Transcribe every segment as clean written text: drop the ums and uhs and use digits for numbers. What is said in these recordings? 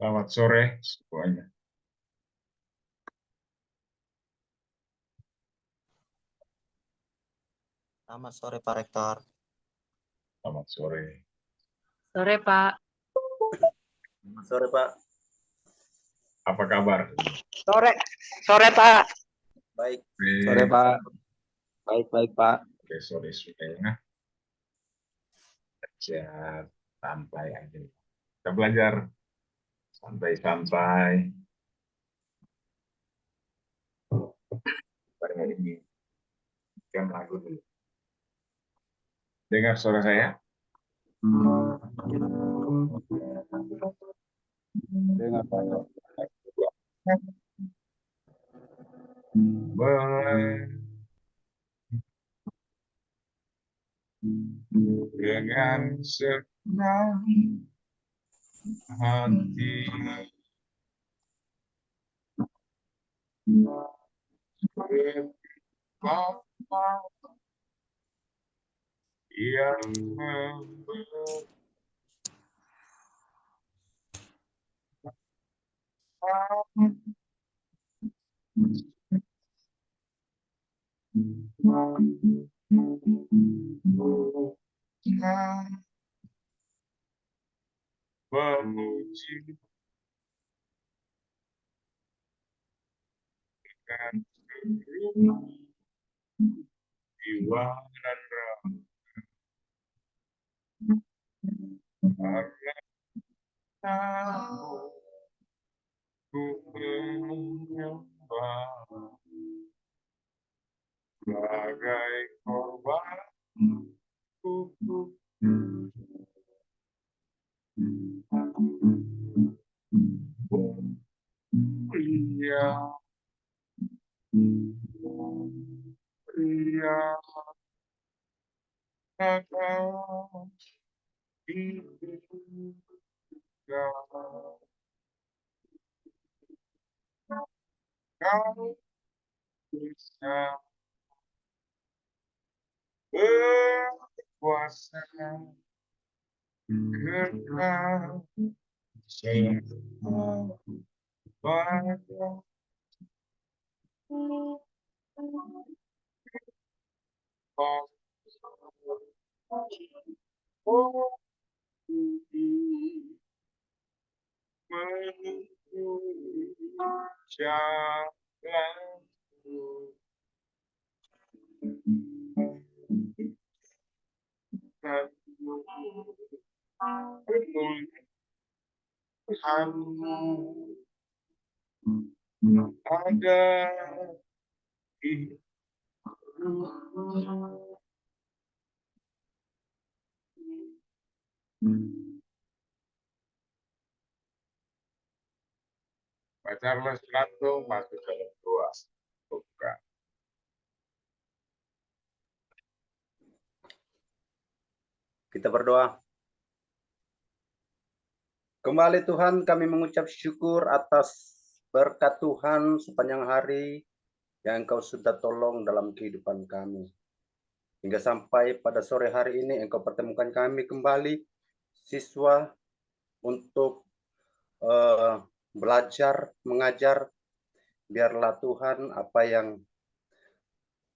Selamat sore semuanya. Selamat sore Pak Rektor. Selamat sore. Sore, Pak. Selamat sore Pak. Apa kabar? Sore, Pak. Baik. Sore Pak. Baik Pak. Oke, sore sudah. Sehat, santai aja. Kita belajar santai-santai. Pada hari ini, kita lagu dulu. Dengar suara saya? Dengar Pak. Dengan senang hati Bapa yang memberi memuji dengan seluruh jiwa dan raga karena ku menyembah sebagai korban pria kau kau bisa berkuasa karena semua pada menuju jalanku dan Tuhanmu ada di Bacalah satu masuk dalam doa. Bukan. Kita berdoa. Kembali Tuhan, kami mengucap syukur atas berkat Tuhan sepanjang hari yang Engkau sudah tolong dalam kehidupan kami. Hingga sampai pada sore hari ini Engkau pertemukan kami kembali, siswa, untuk belajar, mengajar. Biarlah Tuhan apa yang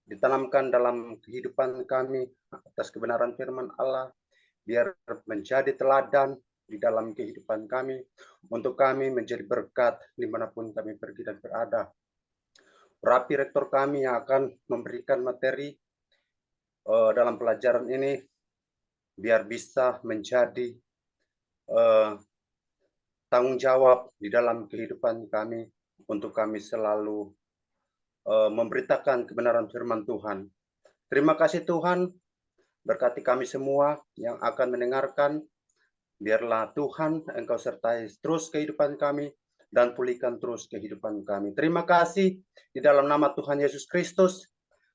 ditanamkan dalam kehidupan kami atas kebenaran firman Allah, biar menjadi teladan di dalam kehidupan kami, untuk kami menjadi berkat dimanapun kami pergi dan berada. Rapi rektor kami yang akan memberikan materi dalam pelajaran ini, biar bisa menjadi tanggung jawab di dalam kehidupan kami, untuk kami selalu memberitakan kebenaran firman Tuhan. Terima kasih Tuhan, berkati kami semua yang akan mendengarkan. Biarlah Tuhan Engkau sertai terus kehidupan kami dan pulihkan terus kehidupan kami. Terima kasih di dalam nama Tuhan Yesus Kristus.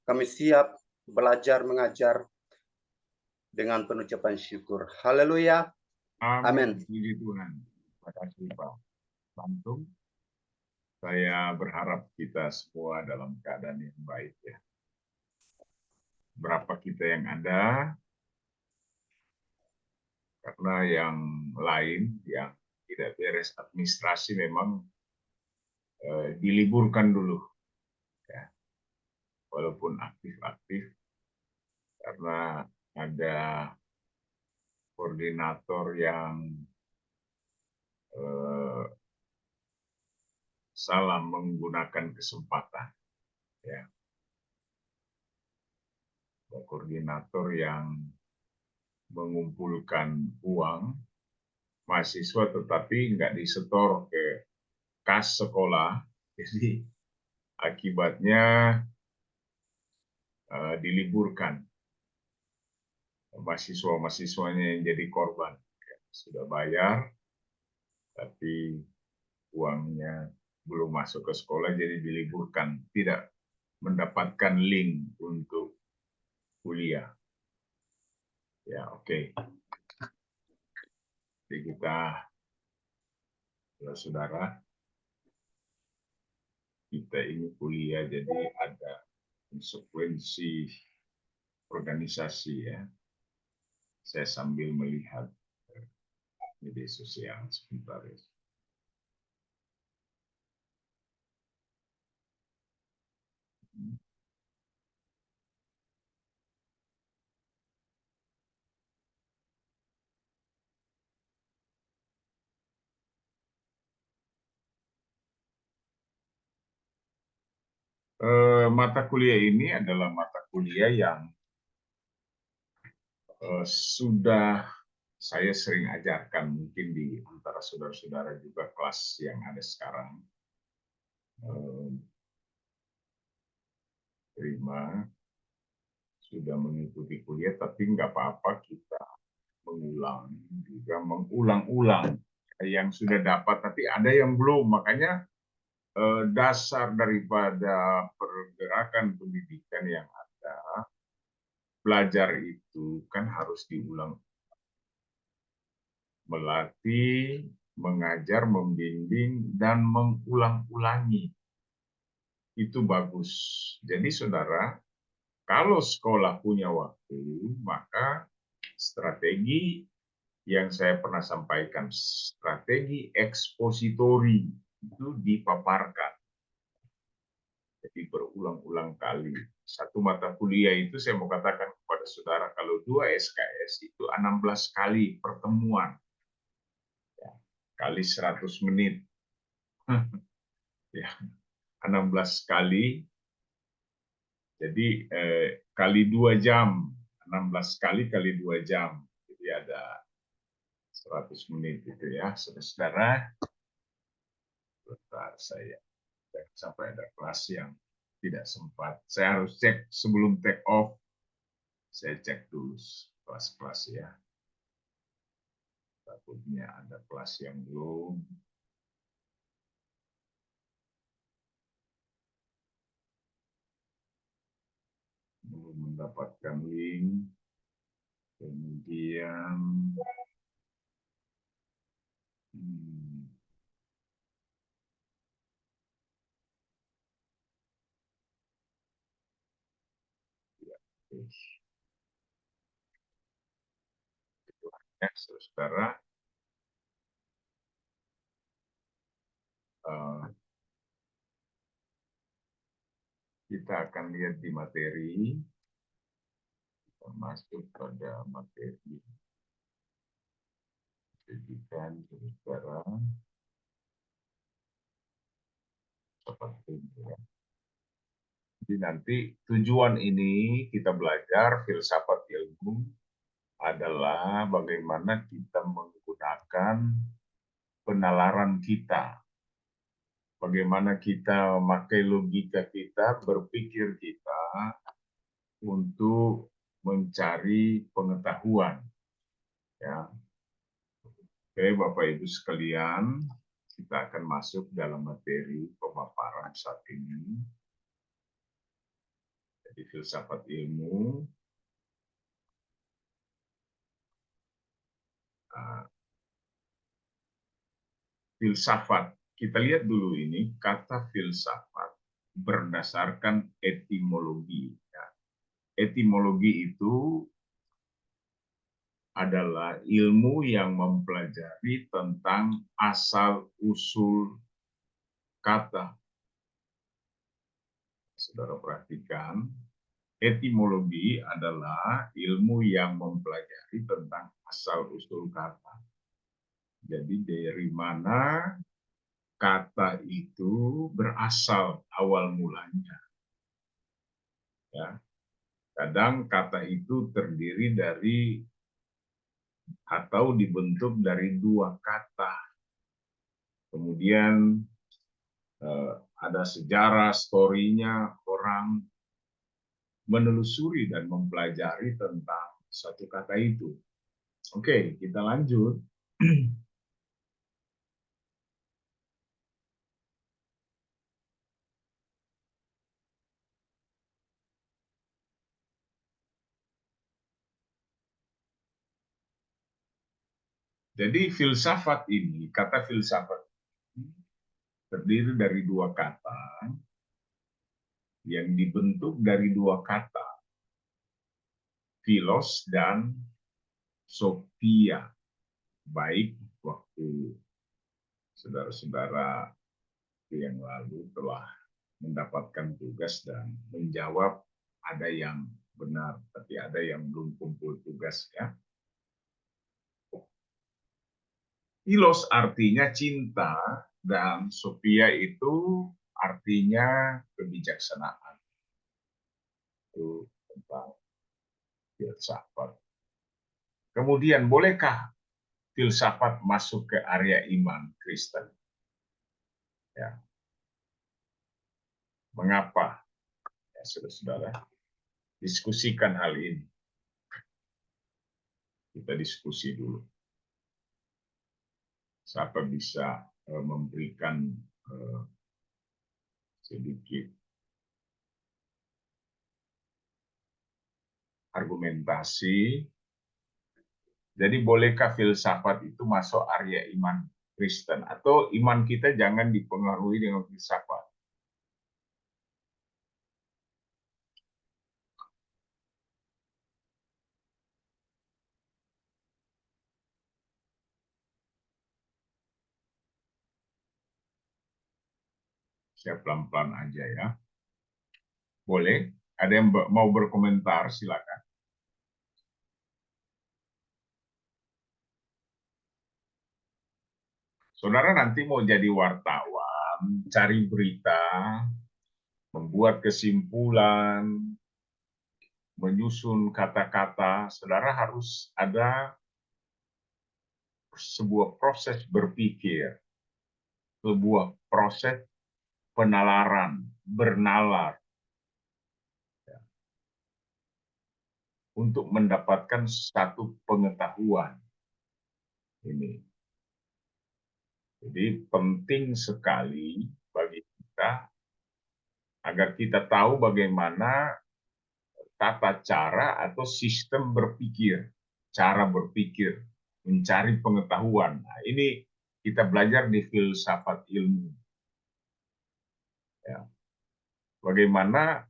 Kami siap belajar mengajar dengan penuh ucapan syukur. Haleluya. Amin. Puji Tuhan. Terima kasih Pak Langsung. Saya berharap kita semua dalam keadaan yang baik ya. Berapa kita yang ada, karena yang lain yang tidak beres administrasi memang diliburkan dulu, ya. Walaupun aktif-aktif, karena ada koordinator yang salah menggunakan kesempatan, ya. Ada koordinator yang mengumpulkan uang mahasiswa tetapi nggak disetor ke kas sekolah, jadi akibatnya diliburkan. Mahasiswa-mahasiswanya yang jadi korban, ya, sudah bayar tapi uangnya belum masuk ke sekolah jadi diliburkan, tidak mendapatkan link untuk kuliah. Ya, oke. Jadi kita, saudara, kita ini kuliah jadi ada konsekuensi organisasi, ya. Saya sambil melihat media sosial sebentar, ya. Mata kuliah ini adalah mata kuliah yang sudah saya sering ajarkan, mungkin di antara saudara-saudara juga kelas yang ada sekarang. Terima, sudah mengikuti kuliah, tapi nggak apa-apa kita mengulang, juga mengulang-ulang yang sudah dapat, tapi ada yang belum. Makanya dasar daripada pergerakan pendidikan yang ada, belajar itu kan harus diulang, melatih, mengajar, membimbing, dan mengulang-ulangi. Itu bagus. Jadi saudara, kalau sekolah punya waktu, maka strategi yang saya pernah sampaikan, strategi ekspositori itu dipaparkan. Jadi berulang-ulang kali. Satu mata kuliah itu saya mau katakan kepada saudara, kalau 2 SKS itu 16 kali pertemuan. Ya, kali 100 menit. Ya, 16 kali. Jadi kali 2 jam. 16 kali kali 2 jam. Jadi ada 100 menit gitu ya. Saudara, bentar saya sampai ada kelas yang tidak sempat. Saya harus cek sebelum take off. Saya cek dulu kelas-kelas ya. Takutnya ada kelas yang belum. Belum mendapatkan link. Kemudian ya, saudara, kita akan lihat di materi, masuk pada materi pendidikan, saudara, seperti itu ya. Jadi nanti tujuan ini kita belajar filsafat ilmu adalah bagaimana kita menggunakan penalaran kita, bagaimana kita memakai logika kita, berpikir kita untuk mencari pengetahuan. Ya. Oke, Bapak Ibu sekalian, kita akan masuk dalam materi pemaparan saat ini. Jadi filsafat ilmu. Filsafat, kita lihat dulu ini kata filsafat berdasarkan etimologi. Ya. Etimologi itu adalah ilmu yang mempelajari tentang asal-usul kata. Saudara perhatikan, etimologi adalah ilmu yang mempelajari tentang asal-usul kata. Jadi dari mana kata itu berasal awal mulanya. Ya. Kadang kata itu terdiri dari atau dibentuk dari dua kata. Kemudian ada sejarah, story-nya, orang menelusuri dan mempelajari tentang satu kata itu. Oke, kita lanjut. Jadi filsafat ini, kata filsafat terdiri dari dua kata yang dibentuk dari dua kata, philos dan sophia. Baik waktu saudara-saudara yang lalu telah mendapatkan tugas dan menjawab, ada yang benar, tapi ada yang belum kumpul tugas ya. Philos artinya cinta dan sophia itu artinya kebijaksanaan. Itu tentang filsafat. Kemudian bolehkah filsafat masuk ke area iman Kristen? Ya. Mengapa? Ya, saudara-saudara, diskusikan hal ini. Kita diskusi dulu. Siapa bisa memberikan sedikit argumentasi. Jadi bolehkah filsafat itu masuk area iman Kristen? Atau iman kita jangan dipengaruhi dengan filsafat? Saya pelan-pelan aja ya. Boleh? Ada yang mau berkomentar? Silakan. Saudara nanti mau jadi wartawan, cari berita, membuat kesimpulan, menyusun kata-kata, saudara harus ada sebuah proses berpikir, sebuah proses penalaran, bernalar, ya, untuk mendapatkan satu pengetahuan. Ini. Jadi penting sekali bagi kita agar kita tahu bagaimana tata cara atau sistem berpikir, cara berpikir, mencari pengetahuan. Nah, ini kita belajar di filsafat ilmu. Ya. Bagaimana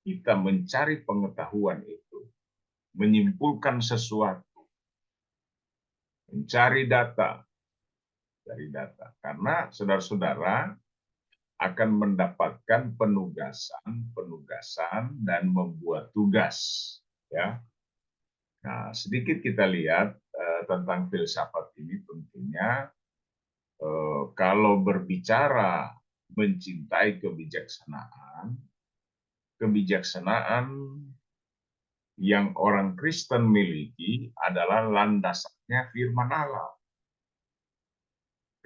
kita mencari pengetahuan itu, menyimpulkan sesuatu, mencari data, dari data. Karena saudara-saudara akan mendapatkan penugasan dan membuat tugas. Ya. Nah, sedikit kita lihat tentang filsafat ini tentunya kalau berbicara mencintai kebijaksanaan yang orang Kristen miliki adalah landasannya firman Allah.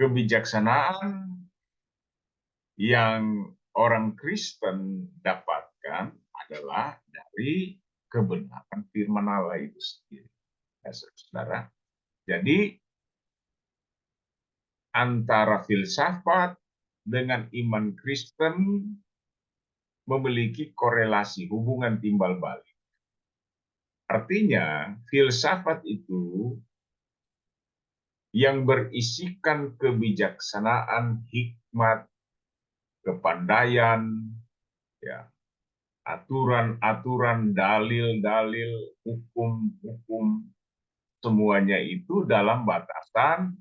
Kebijaksanaan yang orang Kristen dapatkan adalah dari kebenaran firman Allah itu sendiri. Ya, saudara. Jadi antara filsafat dengan iman Kristen memiliki korelasi, hubungan timbal balik. Artinya, filsafat itu yang berisikan kebijaksanaan, hikmat, kepandaian, ya, aturan-aturan, dalil-dalil, hukum-hukum, semuanya itu dalam batasan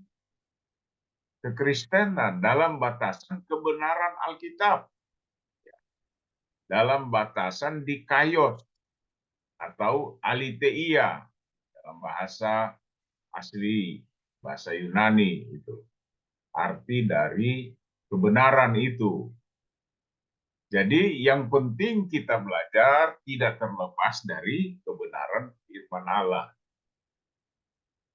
kekristenan, dalam batasan kebenaran Alkitab, dalam batasan dikaios atau aletheia dalam bahasa asli, bahasa Yunani itu. Arti dari kebenaran itu. Jadi yang penting kita belajar tidak terlepas dari kebenaran firman Allah.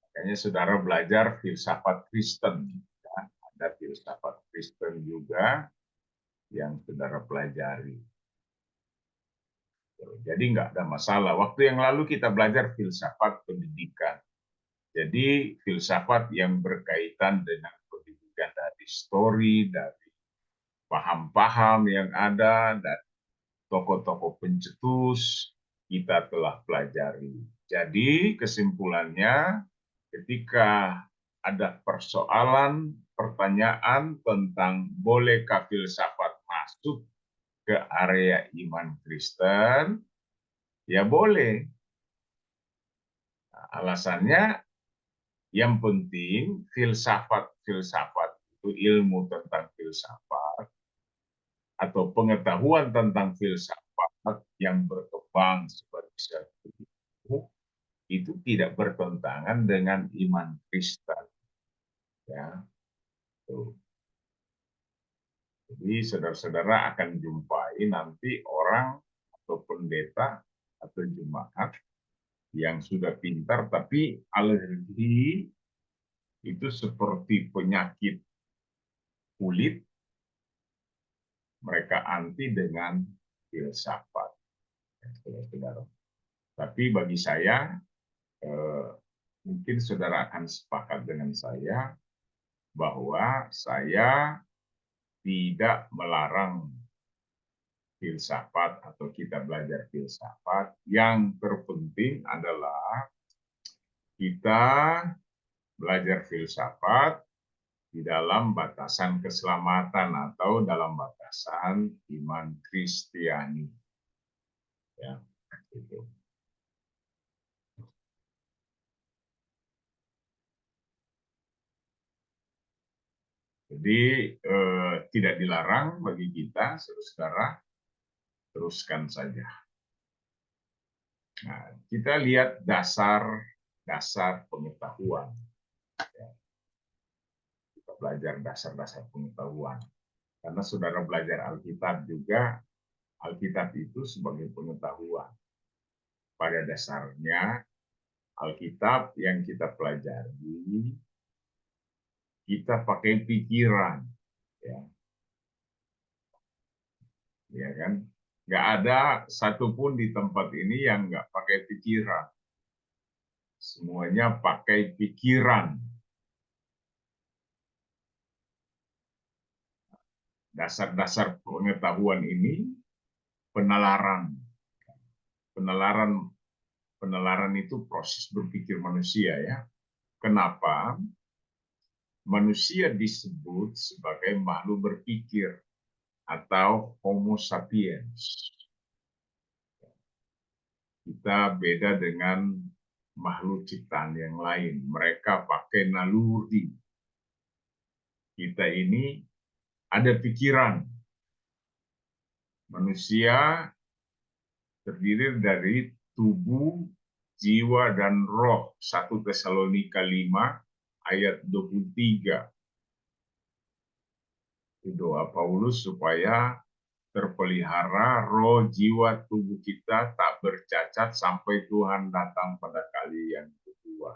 Makanya saudara belajar filsafat Kristen. Ya, ada filsafat Kristen juga yang saudara pelajari. Jadi nggak ada masalah. Waktu yang lalu kita belajar filsafat pendidikan. Jadi filsafat yang berkaitan dengan pendidikan dari story, dari paham-paham yang ada, dan tokoh-tokoh pencetus kita telah pelajari. Jadi kesimpulannya, ketika ada persoalan, pertanyaan tentang bolehkah filsafat masuk ke area iman Kristen, ya boleh. Nah, alasannya yang penting filsafat itu ilmu tentang filsafat atau pengetahuan tentang filsafat yang berkembang seperti itu tidak bertentangan dengan iman Kristen. Ya. Tuh. Jadi saudara-saudara akan jumpai nanti orang atau pendeta atau jemaat yang sudah pintar tapi alergi itu seperti penyakit kulit, mereka anti dengan filsafat. Saudara. Tapi bagi saya, mungkin saudara akan sepakat dengan saya bahwa saya tidak melarang filsafat atau kita belajar filsafat. Yang terpenting adalah kita belajar filsafat di dalam batasan keselamatan atau dalam batasan iman Kristiani. Ya, gitu. Jadi tidak dilarang bagi kita, saudara, teruskan saja. Nah, kita lihat dasar pengetahuan. Ya. Kita belajar dasar-dasar pengetahuan. Karena saudara belajar Alkitab juga, Alkitab itu sebagai pengetahuan. Pada dasarnya, Alkitab yang kita pelajari, kita pakai pikiran. Ya kan? Nggak ada satupun di tempat ini yang nggak pakai pikiran. Semuanya pakai pikiran. Dasar-dasar pengetahuan ini penalaran. Penalaran itu proses berpikir manusia ya. Kenapa? Manusia disebut sebagai makhluk berpikir atau Homo sapiens. Kita beda dengan makhluk ciptaan yang lain. Mereka pakai naluri. Kita ini ada pikiran. Manusia terdiri dari tubuh, jiwa, dan roh. 1 Tesalonika 5 ayat 23. Itu doa Paulus supaya terpelihara roh, jiwa, tubuh kita tak bercacat sampai Tuhan datang pada kali yang kedua.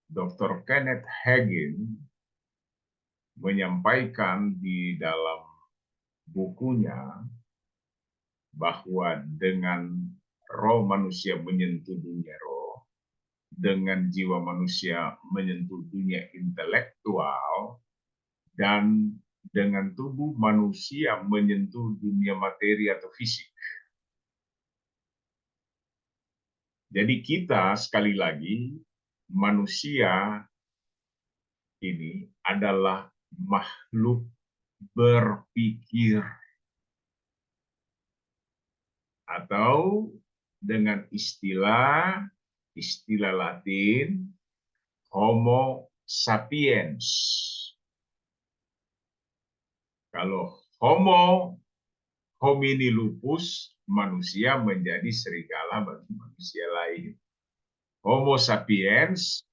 Dr. Kenneth Hagin menyampaikan di dalam bukunya bahwa dengan roh manusia menyentuh dunia roh, dengan jiwa manusia menyentuh dunia intelektual, dan dengan tubuh manusia menyentuh dunia materi atau fisik. Jadi kita sekali lagi manusia ini adalah makhluk berpikir. atau dengan istilah Latin Homo sapiens. Kalau Homo homini lupus, manusia menjadi serigala bagi manusia lain. Homo sapiens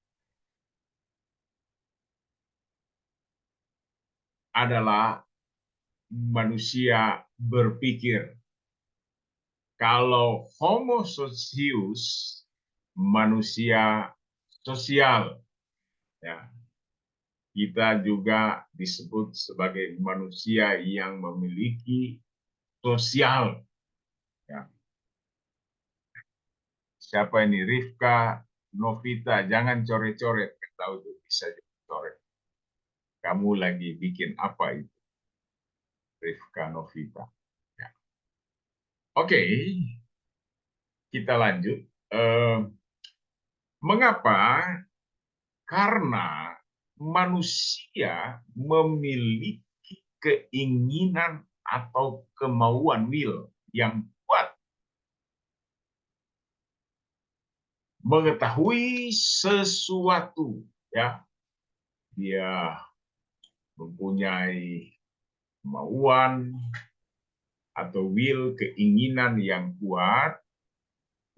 adalah manusia berpikir. Kalau Homo socius, manusia sosial. Ya. Kita juga disebut sebagai manusia yang memiliki sosial. Ya. Siapa ini? Rifka Novita, jangan coret-coret. Tahu tuh bisa coret. Kamu lagi bikin apa itu? Rifka Novita. Ya. Oke, kita lanjut. Mengapa? Karena manusia memiliki keinginan atau kemauan will yang kuat mengetahui sesuatu, ya. Dia mempunyai kemauan atau will, keinginan yang kuat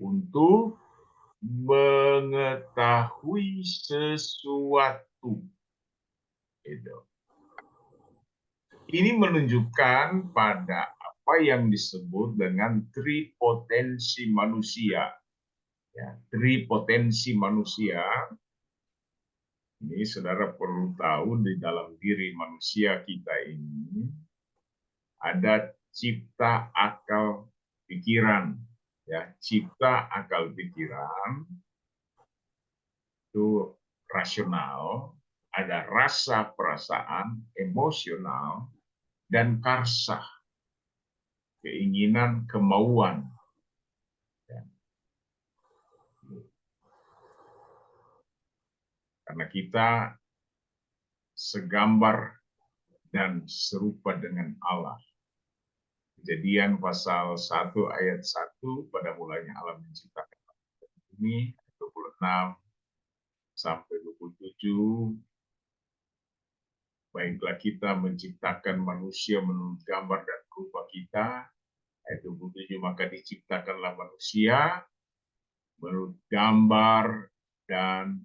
untuk mengetahui sesuatu. Ini menunjukkan pada apa yang disebut dengan tripotensi manusia. Ya, tripotensi manusia. Ini saudara perlu tahu di dalam diri manusia kita ini ada cipta akal pikiran. Ya, cipta akal pikiran itu rasional, ada rasa perasaan, emosional, dan karsa, keinginan, kemauan. Karena kita segambar dan serupa dengan Allah. Kejadian pasal 1 ayat 1, pada mulanya Allah menciptakan bumi, 26 sampai 27. Baiklah kita menciptakan manusia menurut gambar dan rupa kita. Ayat 27, maka diciptakanlah manusia menurut gambar dan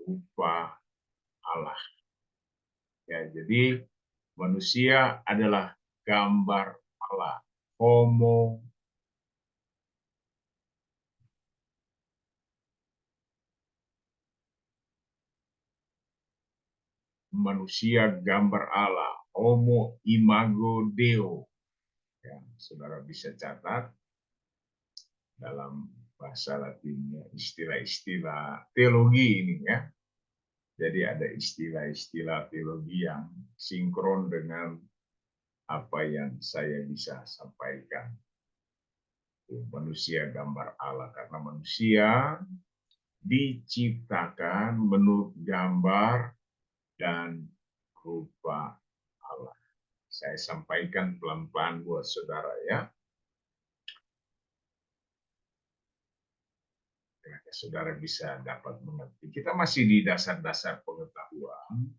rupa Allah. Ya, jadi manusia adalah gambar Allah. Homo manusia gambar Allah. Homo imago Deo. Ya, saudara bisa catat dalam bahasa Latinnya istilah-istilah teologi ini, ya. Jadi ada istilah-istilah teologi yang sinkron dengan apa yang saya bisa sampaikan. Manusia gambar Allah, karena manusia diciptakan menurut gambar dan rupa Allah. Saya sampaikan pelan-pelan buat saudara, ya. Agar saudara bisa dapat mengerti. Kita masih di dasar-dasar pengetahuan.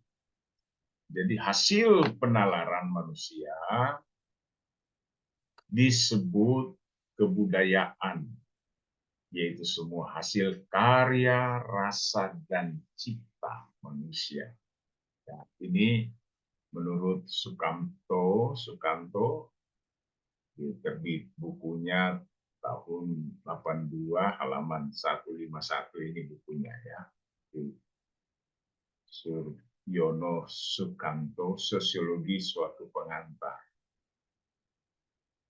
Jadi hasil penalaran manusia disebut kebudayaan, yaitu semua hasil karya, rasa, dan cipta manusia. Ya, ini menurut Sukamto, terbit bukunya tahun 82, halaman 151 ini bukunya, ya. Suryono Sukamto, Sosiologi Suatu Pengantar.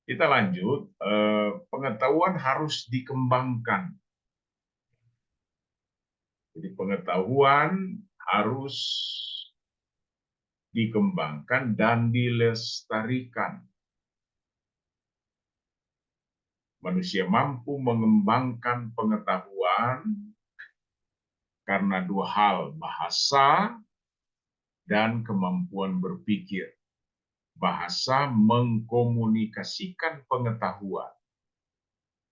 Kita lanjut, pengetahuan harus dikembangkan. Jadi pengetahuan harus dikembangkan dan dilestarikan. Manusia mampu mengembangkan pengetahuan karena dua hal, bahasa dan kemampuan berpikir. Bahasa mengkomunikasikan pengetahuan.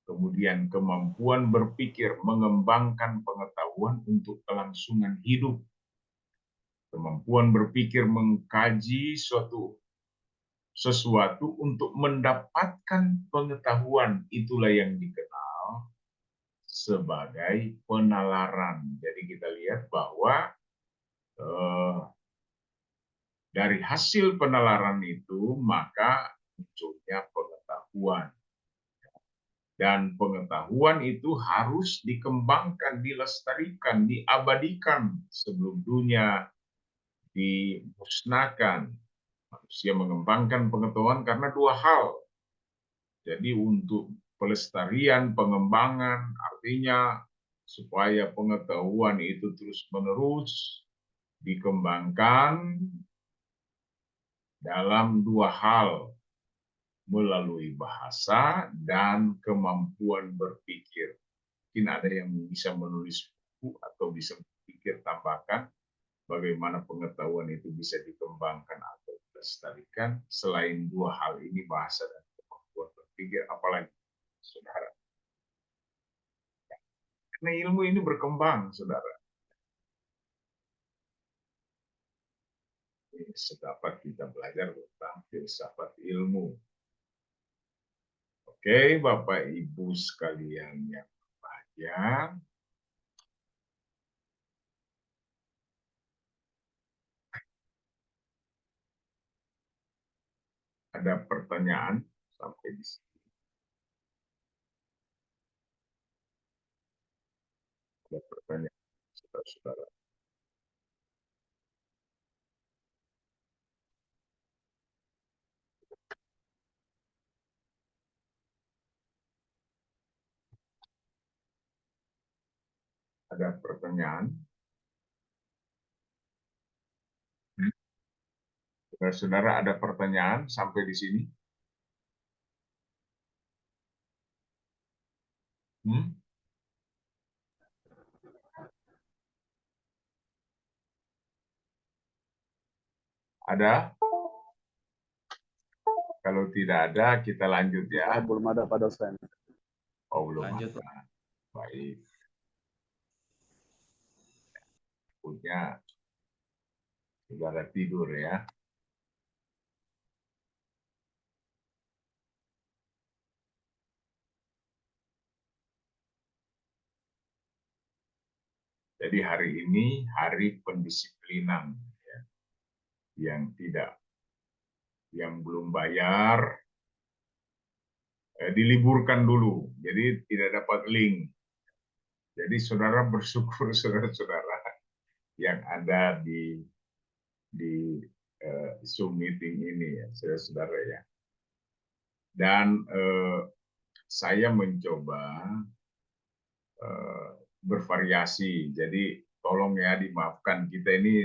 kemudian kemampuan berpikir, mengembangkan pengetahuan untuk kelangsungan hidup, kemampuan berpikir mengkaji sesuatu untuk mendapatkan pengetahuan, itulah yang dikenal sebagai penalaran. Jadi kita lihat bahwa dari hasil penalaran itu maka munculnya pengetahuan. Dan pengetahuan itu harus dikembangkan, dilestarikan, diabadikan sebelum dunia dimusnahkan. Manusia mengembangkan pengetahuan karena dua hal. Jadi untuk pelestarian, pengembangan, artinya supaya pengetahuan itu terus-menerus dikembangkan dalam dua hal, melalui bahasa dan kemampuan berpikir. Mungkin ada yang bisa menulis buku atau bisa berpikir tambahkan bagaimana pengetahuan itu bisa dikembangkan atau dilestarikan. Selain dua hal ini, bahasa dan kemampuan berpikir, apalagi saudara. Karena ilmu ini berkembang, saudara. Sedapat kita belajar tentang filsafat ilmu. Oke, Bapak Ibu sekalian yang berbahagia. Ada pertanyaan sampai di sini? Ada pertanyaan, saudara-saudara? Ada pertanyaan? Saudara, ada pertanyaan sampai di sini? Ada? Kalau tidak ada, kita lanjut ya. Belum ada Pak dosen. Oh, belum Lanjut, ada. Baik. Punya saudara tidur ya. Jadi hari ini hari pendisiplinan ya. Yang belum bayar diliburkan dulu. Jadi tidak dapat link. Jadi saudara bersyukur saudara-saudara yang ada di Zoom meeting ini ya, saudara-saudara ya. Dan saya mencoba bervariasi. Jadi tolong ya dimaafkan, kita ini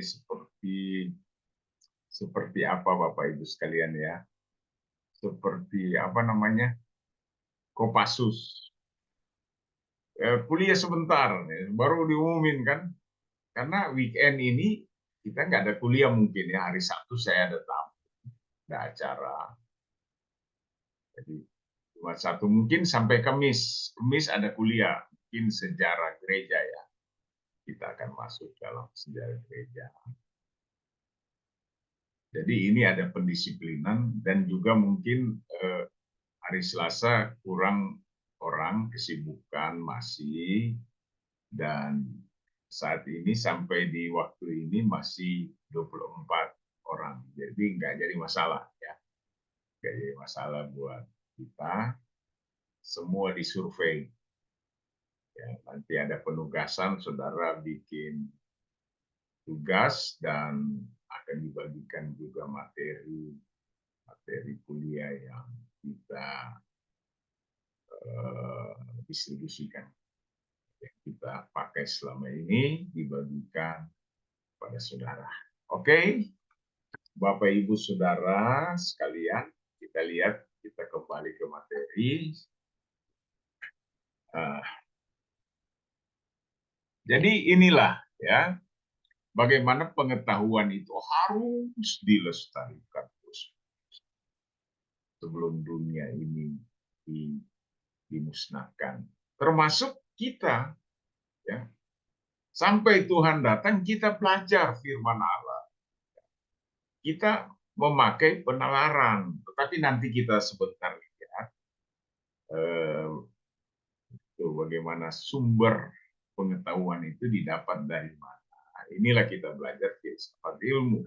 seperti apa Bapak Ibu sekalian ya. Seperti apa namanya? Kopassus. Kuliah sebentar, baru diumumin kan. Karena weekend ini kita nggak ada kuliah mungkin ya. Hari Sabtu saya ada tamu, ada acara. Jadi cuma satu, mungkin sampai Kamis. Kamis ada kuliah, mungkin sejarah gereja ya. Kita akan masuk dalam sejarah gereja. Jadi ini ada pendisiplinan dan juga mungkin hari Selasa kurang orang, kesibukan masih, dan saat ini sampai di waktu ini masih 24 orang. Jadi nggak jadi masalah ya. Nggak jadi masalah buat kita. Semua disurvei. Ya, nanti ada penugasan, saudara bikin tugas dan akan dibagikan juga materi kuliah yang kita distribusikan. Yang kita pakai selama ini dibagikan pada saudara. Oke, Bapak Ibu Saudara sekalian, kita lihat, kita kembali ke materi. Jadi inilah ya, bagaimana pengetahuan itu harus dilestarikan terus sebelum dunia ini dimusnahkan. Termasuk kita, ya. Sampai Tuhan datang, kita belajar firman Allah. Kita memakai penalaran, tetapi nanti kita sebentar lihat bagaimana sumber pengetahuan itu didapat dari mana. Inilah kita belajar filsafat ilmu.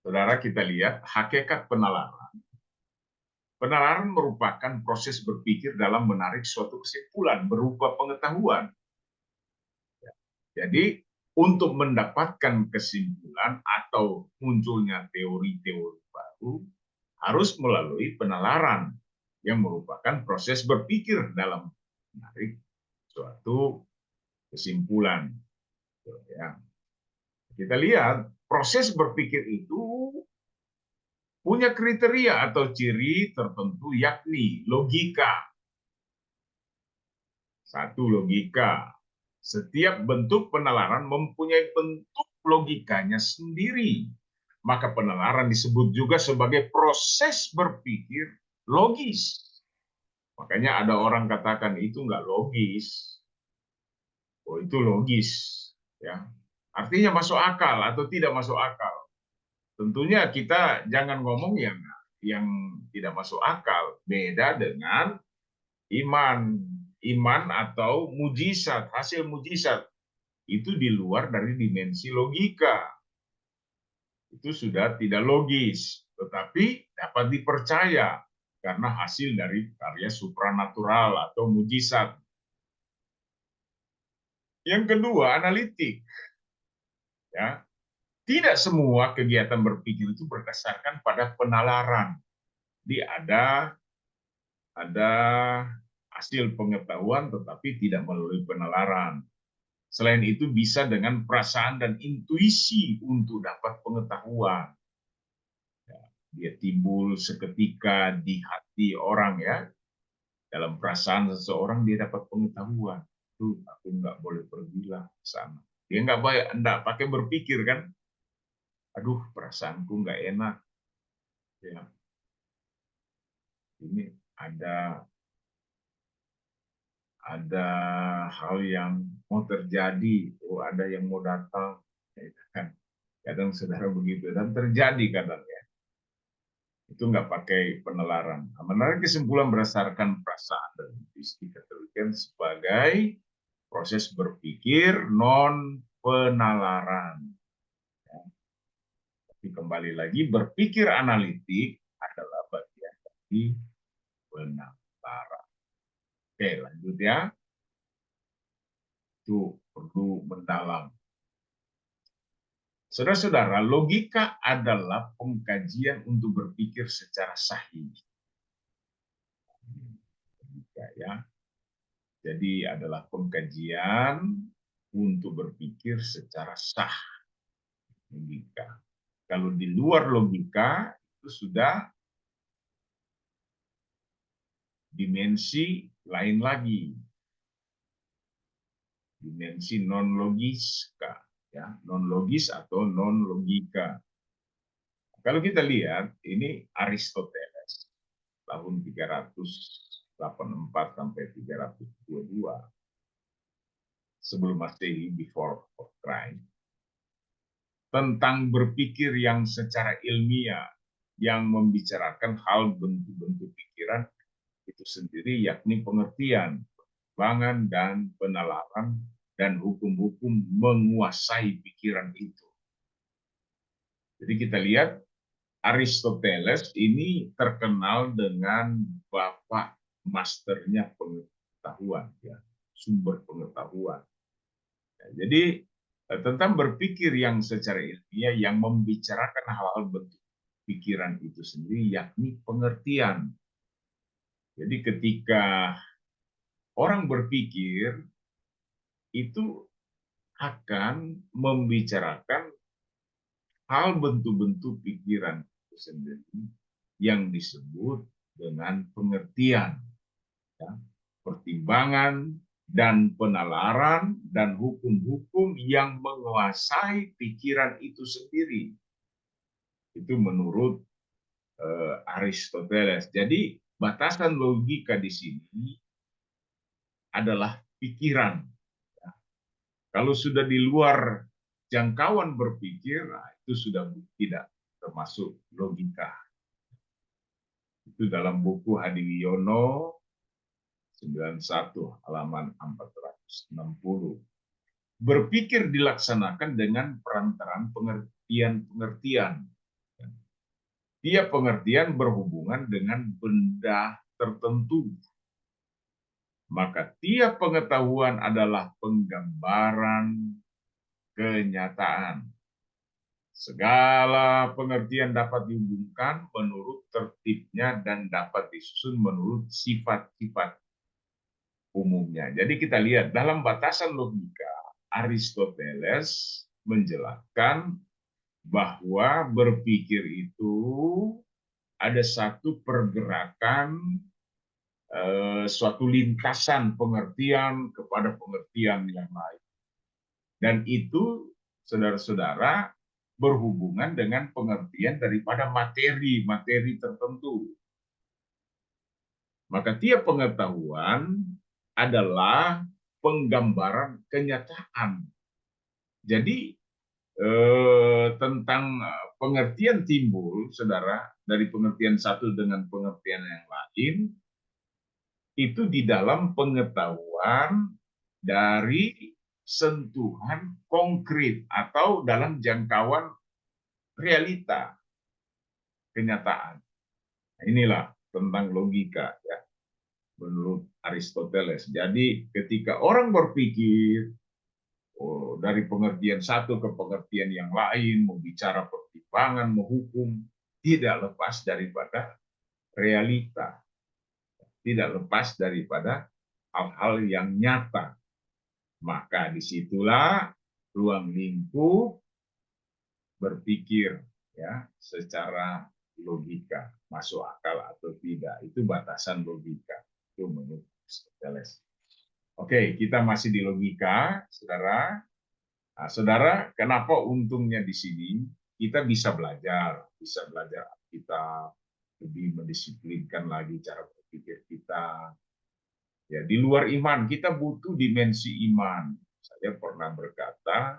Saudara, kita lihat hakikat penalaran. Penalaran merupakan proses berpikir dalam menarik suatu kesimpulan berupa pengetahuan. Jadi, untuk mendapatkan kesimpulan atau munculnya teori-teori baru, harus melalui penalaran yang merupakan proses berpikir dalam menarik suatu kesimpulan. Ya. Kita lihat, proses berpikir itu punya kriteria atau ciri tertentu, yakni logika. Satu, logika. Setiap bentuk penalaran mempunyai bentuk logikanya sendiri. Maka penalaran disebut juga sebagai proses berpikir logis. Makanya ada orang katakan itu nggak logis. Oh, itu logis. Ya. Artinya masuk akal atau tidak masuk akal. Tentunya kita jangan ngomong yang tidak masuk akal. Beda dengan iman. Iman atau mujizat, hasil mujizat. Itu di luar dari dimensi logika. Itu sudah tidak logis, tetapi dapat dipercaya karena hasil dari karya supranatural atau mujizat. Yang kedua, analitik. Ya, tidak semua kegiatan berpikir itu berdasarkan pada penalaran. Jadi ada hasil pengetahuan tetapi tidak melalui penalaran. Selain itu bisa dengan perasaan dan intuisi untuk dapat pengetahuan. Ya, dia timbul seketika di hati orang, ya. Dalam perasaan seseorang dia dapat pengetahuan. Tuh, aku nggak boleh pergi lah ke sana. Dia nggak pakai berpikir kan. Aduh, perasaanku nggak enak. Ya. Ini ada hal yang mau terjadi, ada yang mau datang, kan? Kadang saudara begitu dan terjadi kadang, ya. Itu nggak pakai penalaran. Nah, menarik kesimpulan berdasarkan perasaan dan intuisi kategorikan sebagai proses berpikir non penalaran. Ya. Tapi kembali lagi, berpikir analitik adalah bagian dari penalaran. Oke, lanjut ya. Itu perlu mendalam. Saudara-saudara, logika adalah pengkajian untuk berpikir secara sahih. Logika, ya. Jadi adalah pengkajian untuk berpikir secara sah. Logika. Kalau di luar logika, itu sudah dimensi lain lagi. Dimensi non-logika. Ya, non-logis atau non-logika. Kalau kita lihat, ini Aristoteles, tahun 384 sampai 322 sebelum Masehi, before of Christ, tentang berpikir yang secara ilmiah, yang membicarakan hal bentuk-bentuk pikiran itu sendiri, yakni pengertian, pengembangan, dan penalaran, dan hukum-hukum menguasai pikiran itu. Jadi kita lihat Aristoteles ini terkenal dengan bapak masternya pengetahuan, ya, sumber pengetahuan. Ya, jadi tentang berpikir yang secara ilmiah yang membicarakan hal-hal bentuk pikiran itu sendiri, yakni pengertian. Jadi ketika orang berpikir itu akan membicarakan hal bentuk-bentuk pikiran itu sendiri yang disebut dengan pengertian, ya, pertimbangan dan penalaran dan hukum-hukum yang menguasai pikiran itu sendiri. Itu menurut Aristoteles. Jadi batasan logika di sini adalah pikiran. Kalau sudah di luar jangkauan berpikir, nah, itu sudah tidak termasuk logika. Itu dalam buku Hadiwiono 91 halaman 460. Berpikir dilaksanakan dengan perantaraan pengertian-pengertian. Tiap pengertian berhubungan dengan benda tertentu. Maka tiap pengetahuan adalah penggambaran kenyataan. Segala pengertian dapat dihubungkan menurut tertibnya dan dapat disusun menurut sifat-sifat umumnya. Jadi kita lihat dalam batasan logika, Aristoteles menjelaskan bahwa berpikir itu ada satu pergerakan, suatu lintasan pengertian kepada pengertian yang lain. Dan itu, saudara-saudara, berhubungan dengan pengertian daripada materi tertentu. Maka tiap pengetahuan adalah penggambaran kenyataan. Jadi tentang pengertian timbul, saudara, dari pengertian satu dengan pengertian yang lain, itu di dalam pengetahuan dari sentuhan konkret atau dalam jangkauan realita kenyataan. Nah, inilah tentang logika ya menurut Aristoteles. Jadi ketika orang berpikir dari pengertian satu ke pengertian yang lain, mau bicara pertimbangan, menghukum, tidak lepas daripada realita, tidak lepas daripada hal-hal yang nyata. Maka disitulah ruang lingkup berpikir ya secara logika, masuk akal atau tidak, itu batasan logika. Itu menurut Aristoteles. Oke, kita masih di logika, saudara. Nah, saudara, kenapa untungnya di sini kita bisa belajar kita lebih mendisiplinkan lagi cara berpikir kita. Ya, di luar iman kita butuh dimensi iman. Saya pernah berkata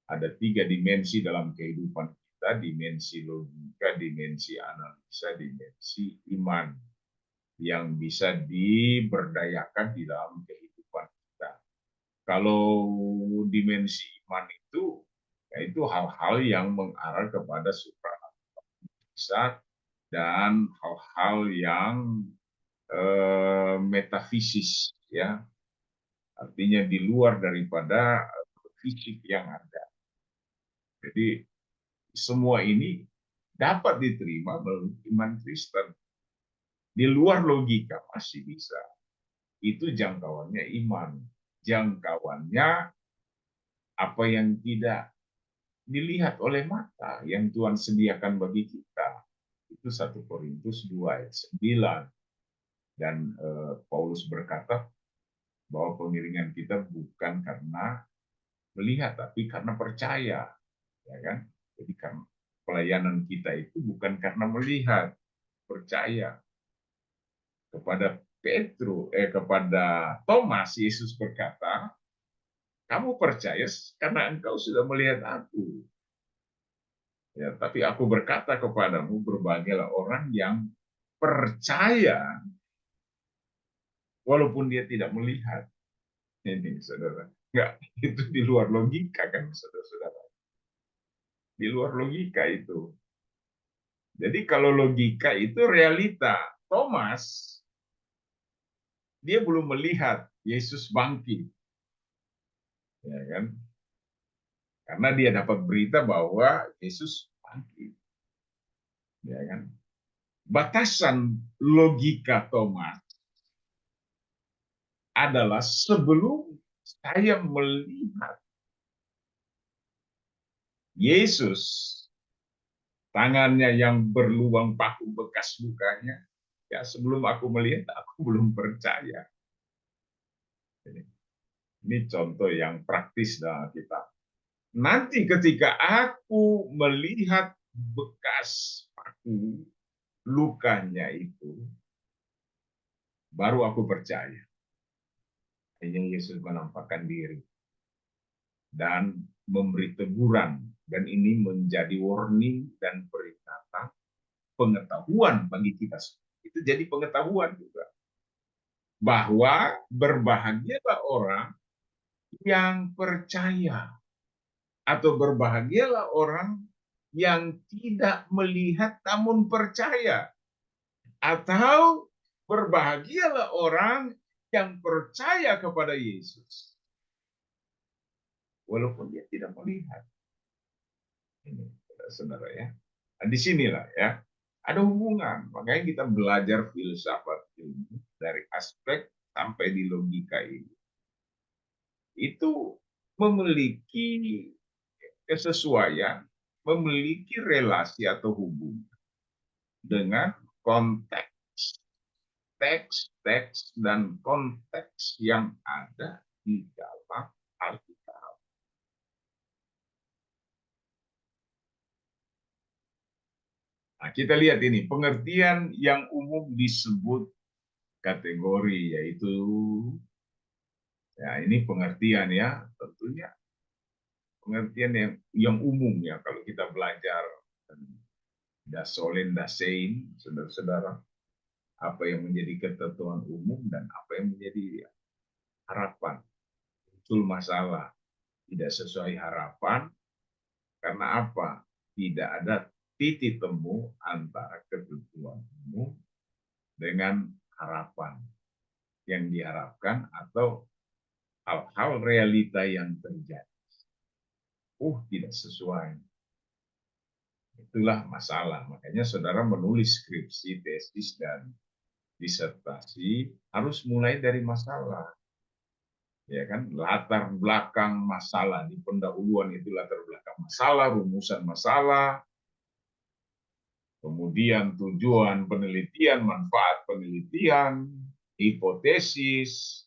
ada 3 dimensi dalam kehidupan kita: dimensi logika, dimensi analisa, dimensi iman yang bisa diberdayakan di dalam kehidupan kita. Kalau dimensi iman itu, yaitu hal-hal yang mengarah kepada supranaturalisme dan hal-hal yang metafisis, ya, artinya di luar daripada fisik yang ada. Jadi semua ini dapat diterima melalui iman Kristen. Di luar logika masih bisa. Itu jangkauannya iman. Jangkauannya apa yang tidak dilihat oleh mata, yang Tuhan sediakan bagi kita. Itu 1 Korintus 2 ayat 9. Dan Paulus berkata bahwa pengiringan kita bukan karena melihat, tapi karena percaya. Ya kan? Jadi karena pelayanan kita itu bukan karena melihat, percaya. Kepada kepada Thomas, Yesus berkata, kamu percaya karena engkau sudah melihat aku. Ya, tapi aku berkata kepadamu, berbahagialah orang yang percaya walaupun dia tidak melihat. Ini, saudara. Enggak, itu di luar logika kan, saudara-saudara. Di luar logika itu. Jadi kalau logika itu realita. Thomas, dia belum melihat Yesus bangkit. Ya kan? Karena dia dapat berita bahwa Yesus bangkit. Ya kan? Batasan logika Thomas adalah sebelum saya melihat Yesus, tangannya yang berlubang paku bekas lukanya, ya sebelum aku melihat, aku belum percaya. Ini contoh yang praktis dalam kita. Nanti ketika aku melihat bekas paku lukanya itu, baru aku percaya. Akhirnya Yesus menampakkan diri dan memberi teguran, dan ini menjadi warning dan peringatan, pengetahuan bagi kita semua. Itu jadi pengetahuan juga bahwa berbahagialah orang yang percaya, atau berbahagialah orang yang tidak melihat namun percaya, atau berbahagialah orang yang percaya kepada Yesus walaupun dia tidak melihat. Ini, saudara ya. Nah, disinilah ya ada hubungan. Makanya kita belajar filsafat ilmu dari aspek sampai di logika ini. Itu memiliki kesesuaian, memiliki relasi atau hubungan dengan konteks, teks dan konteks yang ada di dalam Alkitab. Nah, kita lihat ini pengertian yang umum disebut kategori, yaitu ya ini pengertian ya, tentunya pengertian yang umum ya kalau kita belajar dasolen dasein, saudara-saudara, apa yang menjadi ketentuan umum dan apa yang menjadi harapan. Muncul masalah tidak sesuai harapan karena apa? Tidak ada titik temu antara ketentuan umum dengan harapan yang diharapkan atau hal-hal realita yang terjadi. Tidak sesuai. Itulah masalah. Makanya saudara menulis skripsi, tesis, dan disertasi harus mulai dari masalah. Ya kan, latar belakang masalah di pendahuluan itu latar belakang masalah, rumusan masalah, kemudian tujuan penelitian, manfaat penelitian, hipotesis,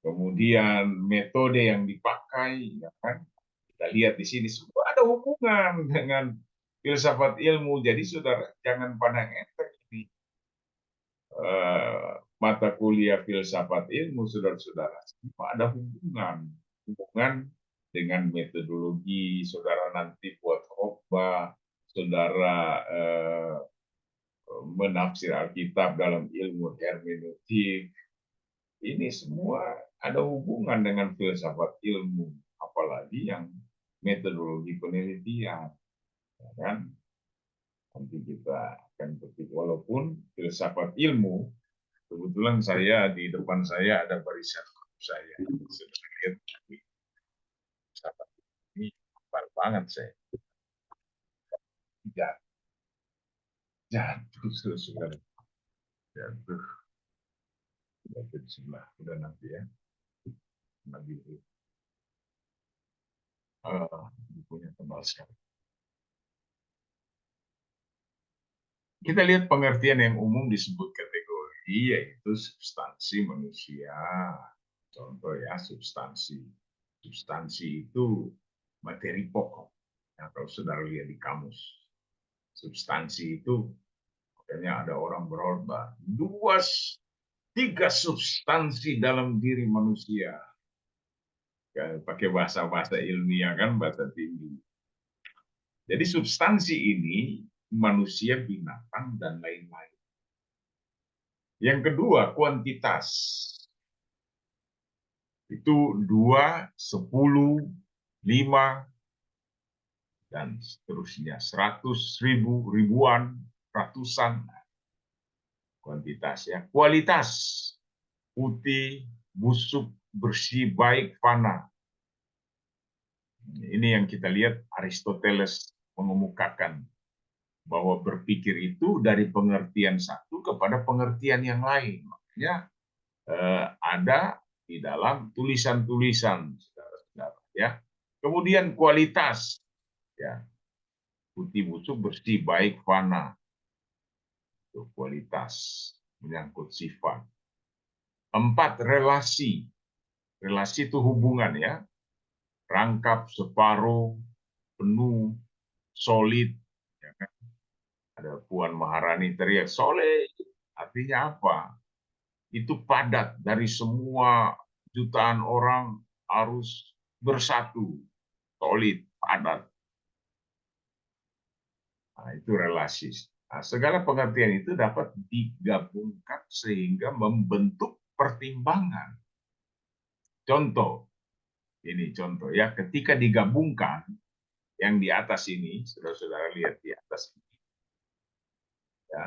kemudian metode yang dipakai, ya kan? Kita lihat di sini semua ada hubungan dengan filsafat ilmu. Jadi saudara jangan pandang enteng ini mata kuliah filsafat ilmu, saudara-saudara. Semua ada hubungan dengan metodologi. Saudara nanti buat khotbah, saudara menafsir Alkitab dalam ilmu hermeneutik. Ini semua ada hubungan dengan filsafat ilmu, apalagi yang metodologi penelitian, ya kan? Nanti kita akan ketik, walaupun filsafat ilmu, kebetulan saya di depan saya ada barisan saya. Sudah lihat filsafat ini hafal banget saya. Jatuh sudah jatuh di sebelah udah nanti ya. Lagi bukunya tebal sekali. Kita lihat pengertian yang umum disebut kategori, yaitu substansi manusia. Contoh ya, substansi. Substansi itu materi pokok. Nah, kalau saudara lihat di kamus, substansi itu, makanya ada orang berkhotbah, 3 substansi dalam diri manusia. Pakai bahasa-bahasa ilmiah kan, bahasa tinggi. Jadi substansi ini manusia, binatang, dan lain-lain. Yang kedua, kuantitas. Itu 2, 10, 5, dan seterusnya. 100, 1000, ribuan, ratusan. Kuantitas ya. Kualitas. Putih, busuk, bersih, baik, fana. Ini yang kita lihat Aristoteles mengemukakan bahwa berpikir itu dari pengertian satu kepada pengertian yang lain. Makanya ada di dalam tulisan-tulisan, saudara-saudara. Ya. Kemudian kualitas, ya, putih, busuk, bersih, baik, fana. Itu kualitas menyangkut sifat. 4, relasi. Relasi itu hubungan ya. Rangkap, separuh, penuh, solid, ya Ada Puan Maharani teriak, Soleh, artinya apa? Itu padat dari semua jutaan orang harus bersatu, solid, padat. Nah, itu relasi. Nah, segala pengertian itu dapat digabungkan sehingga membentuk pertimbangan. Contoh, ini contoh ya, ketika digabungkan yang di atas ini, saudara-saudara lihat di atas ini, ya,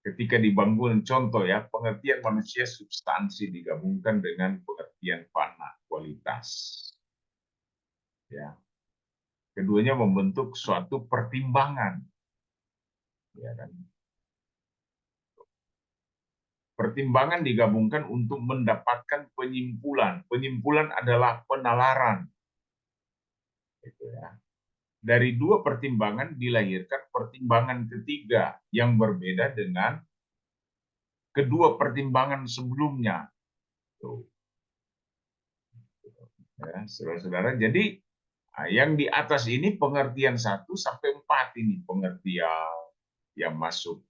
ketika dibangun contoh ya, pengertian manusia substansi digabungkan dengan pengertian fana, kualitas. Ya. Keduanya membentuk suatu pertimbangan. Ya kan? Pertimbangan digabungkan untuk mendapatkan penyimpulan. Penyimpulan adalah penalaran. Gitu ya. Dari dua pertimbangan dilahirkan pertimbangan ketiga yang berbeda dengan kedua pertimbangan sebelumnya. Tuh. Ya, saudara-saudara. Jadi yang di atas ini pengertian 1 sampai 4 ini pengertian yang masuk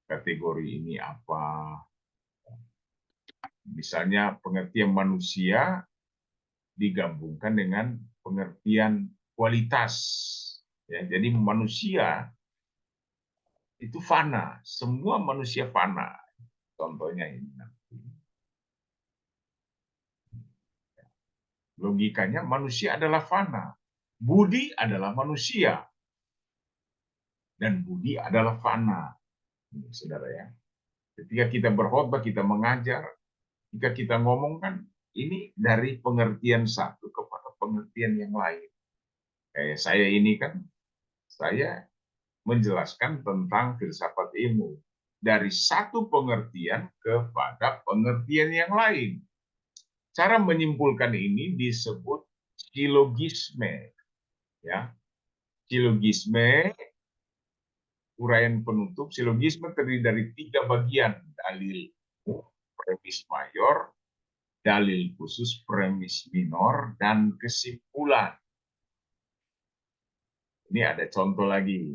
kategori ini apa. Misalnya pengertian manusia digabungkan dengan pengertian kualitas. Ya, jadi manusia itu fana, semua manusia fana. Contohnya ini. Logikanya manusia adalah fana. Budi adalah manusia. Dan budi adalah fana. Ini, saudara ya. Ketika kita berkhotbah, kita mengajar, jika kita ngomong kan ini dari pengertian satu kepada pengertian yang lain. Kayak saya ini kan, saya menjelaskan tentang filsafat ilmu. Dari satu pengertian kepada pengertian yang lain. Cara menyimpulkan ini disebut silogisme. Ya. Silogisme, uraian penutup, silogisme terdiri dari 3 bagian. Dalil premis mayor, dalil khusus premis minor, dan kesimpulan. Ini ada contoh lagi.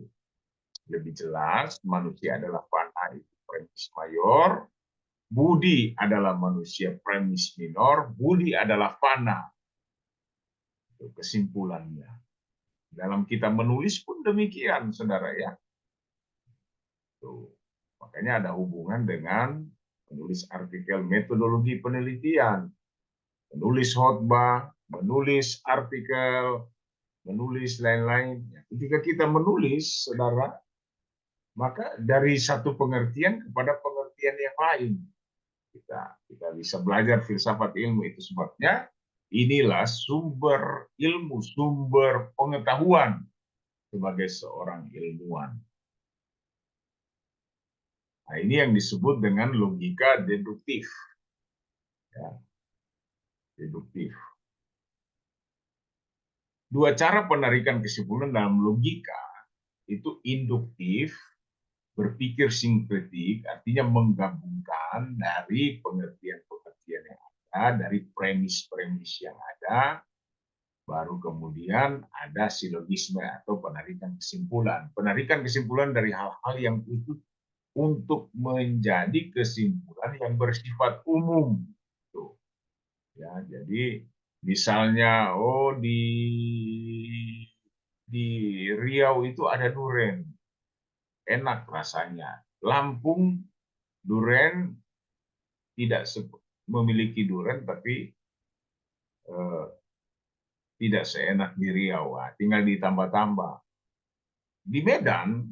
Lebih jelas, manusia adalah fana, itu premis mayor. Budi adalah manusia premis minor. Budi adalah fana. Itu kesimpulannya. Dalam kita menulis pun demikian, saudara ya. Tuh. Makanya ada hubungan dengan menulis artikel metodologi penelitian, menulis khotbah, menulis artikel, menulis lain-lain. Ketika kita menulis, saudara, maka dari satu pengertian kepada pengertian yang lain. Kita bisa belajar filsafat ilmu, itu sebabnya inilah sumber ilmu, sumber pengetahuan sebagai seorang ilmuwan. Nah, ini yang disebut dengan logika deduktif. Ya. Deduktif. Dua cara penarikan kesimpulan dalam logika itu induktif, berpikir sinkretik, artinya menggabungkan dari pengertian-pengertian yang ada, dari premis-premis yang ada, baru kemudian ada silogisme atau penarikan kesimpulan. Penarikan kesimpulan dari hal-hal yang itu untuk menjadi kesimpulan yang bersifat umum. Tuh. Ya, jadi misalnya, di Riau itu ada duren, enak rasanya. Lampung duren tidak memiliki duren, tapi tidak seenak di Riau. Tinggal ditambah-tambah. Di Medan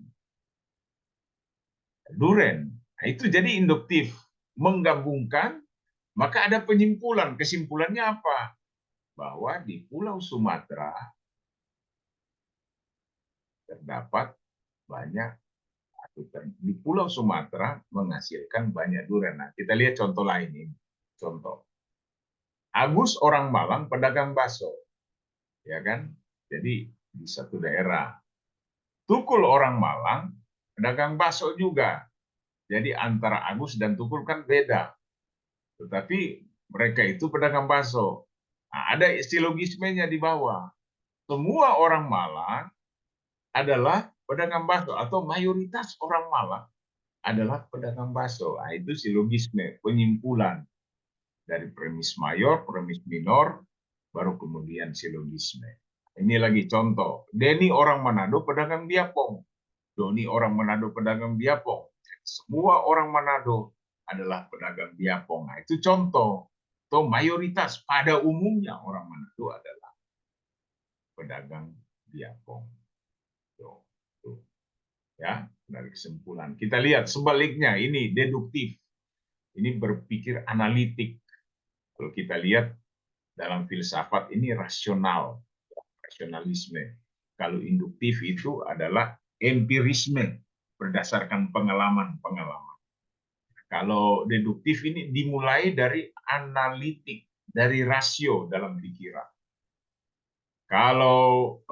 duren. Nah, itu jadi induktif, menggabungkan, maka ada penyimpulan. Kesimpulannya apa? Bahwa di Pulau Sumatera terdapat banyak, di Pulau Sumatera menghasilkan banyak durian. Nah, kita lihat contoh lain ini. Contoh. Agus orang Malang pedagang bakso. Ya kan? Jadi di satu daerah. Tukul orang Malang pedagang bakso juga. Jadi antara Agus dan Tukul kan beda. Tetapi mereka itu pedagang bakso. Nah, ada silogismenya di bawah. Semua orang Malang adalah pedagang bakso atau mayoritas orang Malang adalah pedagang bakso. Nah, itu silogisme, penyimpulan dari premis mayor, premis minor, baru kemudian silogisme. Ini lagi contoh. Denny orang Manado pedagang biapong. Doni orang Manado pedagang biapong. Semua orang Manado adalah pedagang biapong. Nah, itu contoh. Atau mayoritas pada umumnya orang Manado adalah pedagang biapong. Tuh, tuh. Ya, dari kesimpulan. Kita lihat sebaliknya, ini deduktif. Ini berpikir analitik. Kalau kita lihat dalam filsafat ini rasional, rasionalisme. Kalau induktif itu adalah empirisme, berdasarkan pengalaman-pengalaman. Kalau deduktif ini dimulai dari analitik, dari rasio dalam pikiran. Kalau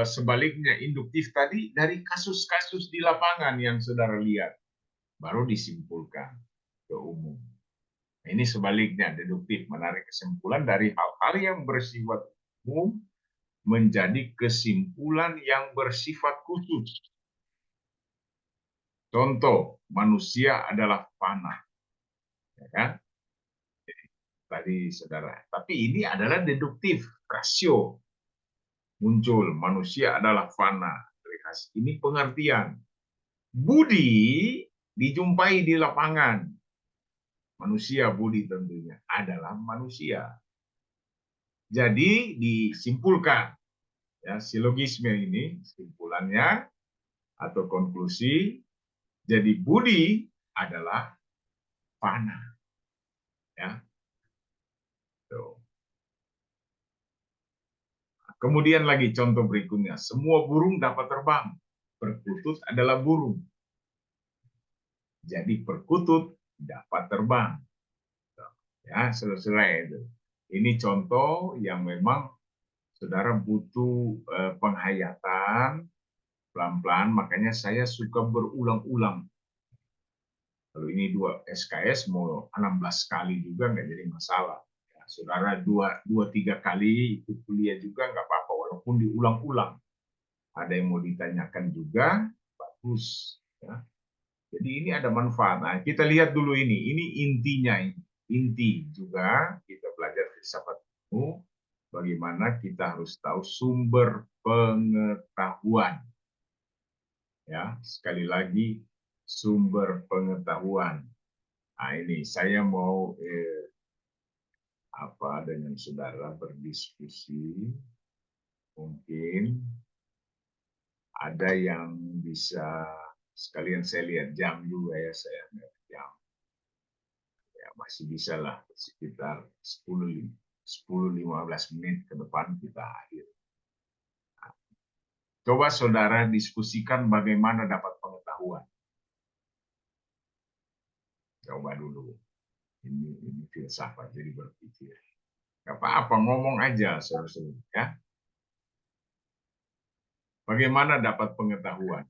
sebaliknya induktif tadi dari kasus-kasus di lapangan yang saudara lihat, baru disimpulkan ke umum. Ini sebaliknya, deduktif, menarik kesimpulan dari hal-hal yang bersifat umum menjadi kesimpulan yang bersifat khusus. Contoh, manusia adalah fana. Ya kan? Tadi saudara. Tapi ini adalah deduktif, rasio. Muncul, manusia adalah fana. Ini pengertian. Budi dijumpai di lapangan. Manusia budi tentunya adalah manusia. Jadi disimpulkan, ya, silogisme ini simpulannya atau konklusi. Jadi budi adalah fana. Ya. Tuh. Kemudian lagi contoh berikutnya, semua burung dapat terbang. Perkutut adalah burung. Jadi perkutut dapat terbang. Ya, selesai itu. Ini contoh yang memang saudara butuh penghayatan pelan-pelan, makanya saya suka berulang-ulang. Kalau ini 2 SKS mau 16 kali juga nggak jadi masalah. Ya, saudara 2-3 kali ikut kuliah juga nggak apa-apa, walaupun diulang-ulang. Ada yang mau ditanyakan juga, bagus. Ya. Jadi ini ada manfaat. Nah, kita lihat dulu ini intinya. Inti juga kita belajar filsafat ilmu, bagaimana kita harus tahu sumber pengetahuan. Ya, sekali lagi sumber pengetahuan. Nah, ini saya mau dengan saudara berdiskusi. Mungkin ada yang bisa sekalian saya lihat jam juga ya, saya lihat jam. Ya, masih bisa lah sekitar 10-15 menit ke depan kita akhir. Nah, coba saudara diskusikan bagaimana dapat pengetahuan. Coba dulu. Ini filsafat, jadi berpikir. Gak apa-apa, ngomong aja, saudara-saudara. Ya. Bagaimana dapat pengetahuan?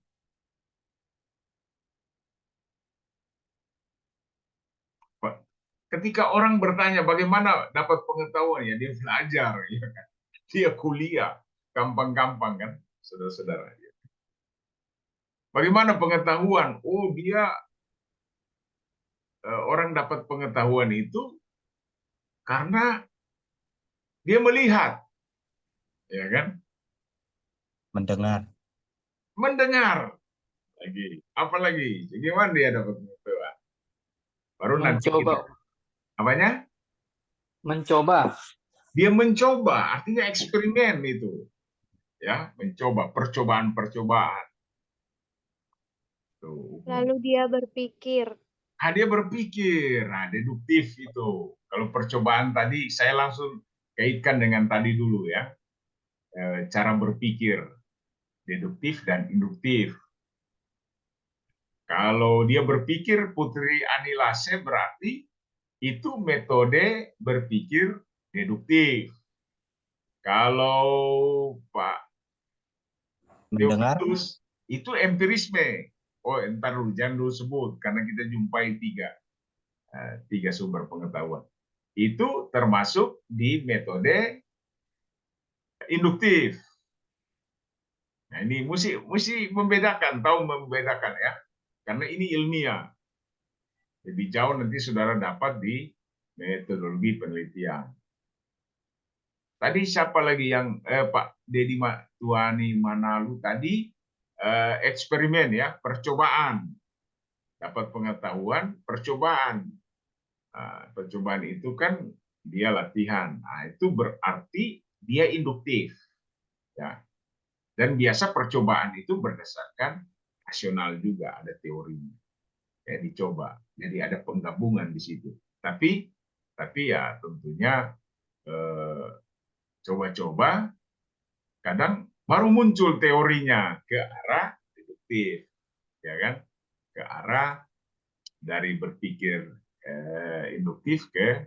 Ketika orang bertanya bagaimana dapat pengetahuan, ya dia belajar, ya kan? Dia kuliah, gampang-gampang kan, saudara-saudara. Bagaimana pengetahuan? Oh, dia orang dapat pengetahuan itu karena dia melihat, ya kan? Mendengar. Mendengar. Lagi, apa lagi? Bagaimana dia dapat pengetahuan? Baru nanti Mencoba. apanya? Mencoba. Dia mencoba, artinya eksperimen itu. Ya, mencoba, percobaan-percobaan. Lalu dia berpikir. Nah, dia berpikir, nah deduktif itu. Kalau percobaan tadi, saya langsung kaitkan dengan tadi dulu ya. Cara berpikir, deduktif dan induktif. Kalau dia berpikir, Putri Anilase berarti itu metode berpikir deduktif. Kalau Pak Mendengar. Theophilus, itu empirisme. Oh, entar dulu, jangan dulu sebut, karena kita jumpai tiga sumber pengetahuan. Itu termasuk di metode induktif. Nah, ini mesti membedakan, tahu membedakan ya. Karena ini ilmiah. Lebih jauh nanti saudara dapat di metodologi penelitian. Tadi siapa lagi yang Pak Dedi Tuani Manalu tadi eksperimen ya, percobaan. Dapat pengetahuan, percobaan. Nah, percobaan itu kan dia latihan. Nah, itu berarti dia induktif. Ya. Dan biasa percobaan itu berdasarkan rasional juga, ada teorinya. Ya, dicoba. Jadi ada penggabungan di situ. Tapi ya tentunya coba-coba kadang baru muncul teorinya ke arah deduktif, ya kan? Ke arah dari berpikir induktif ke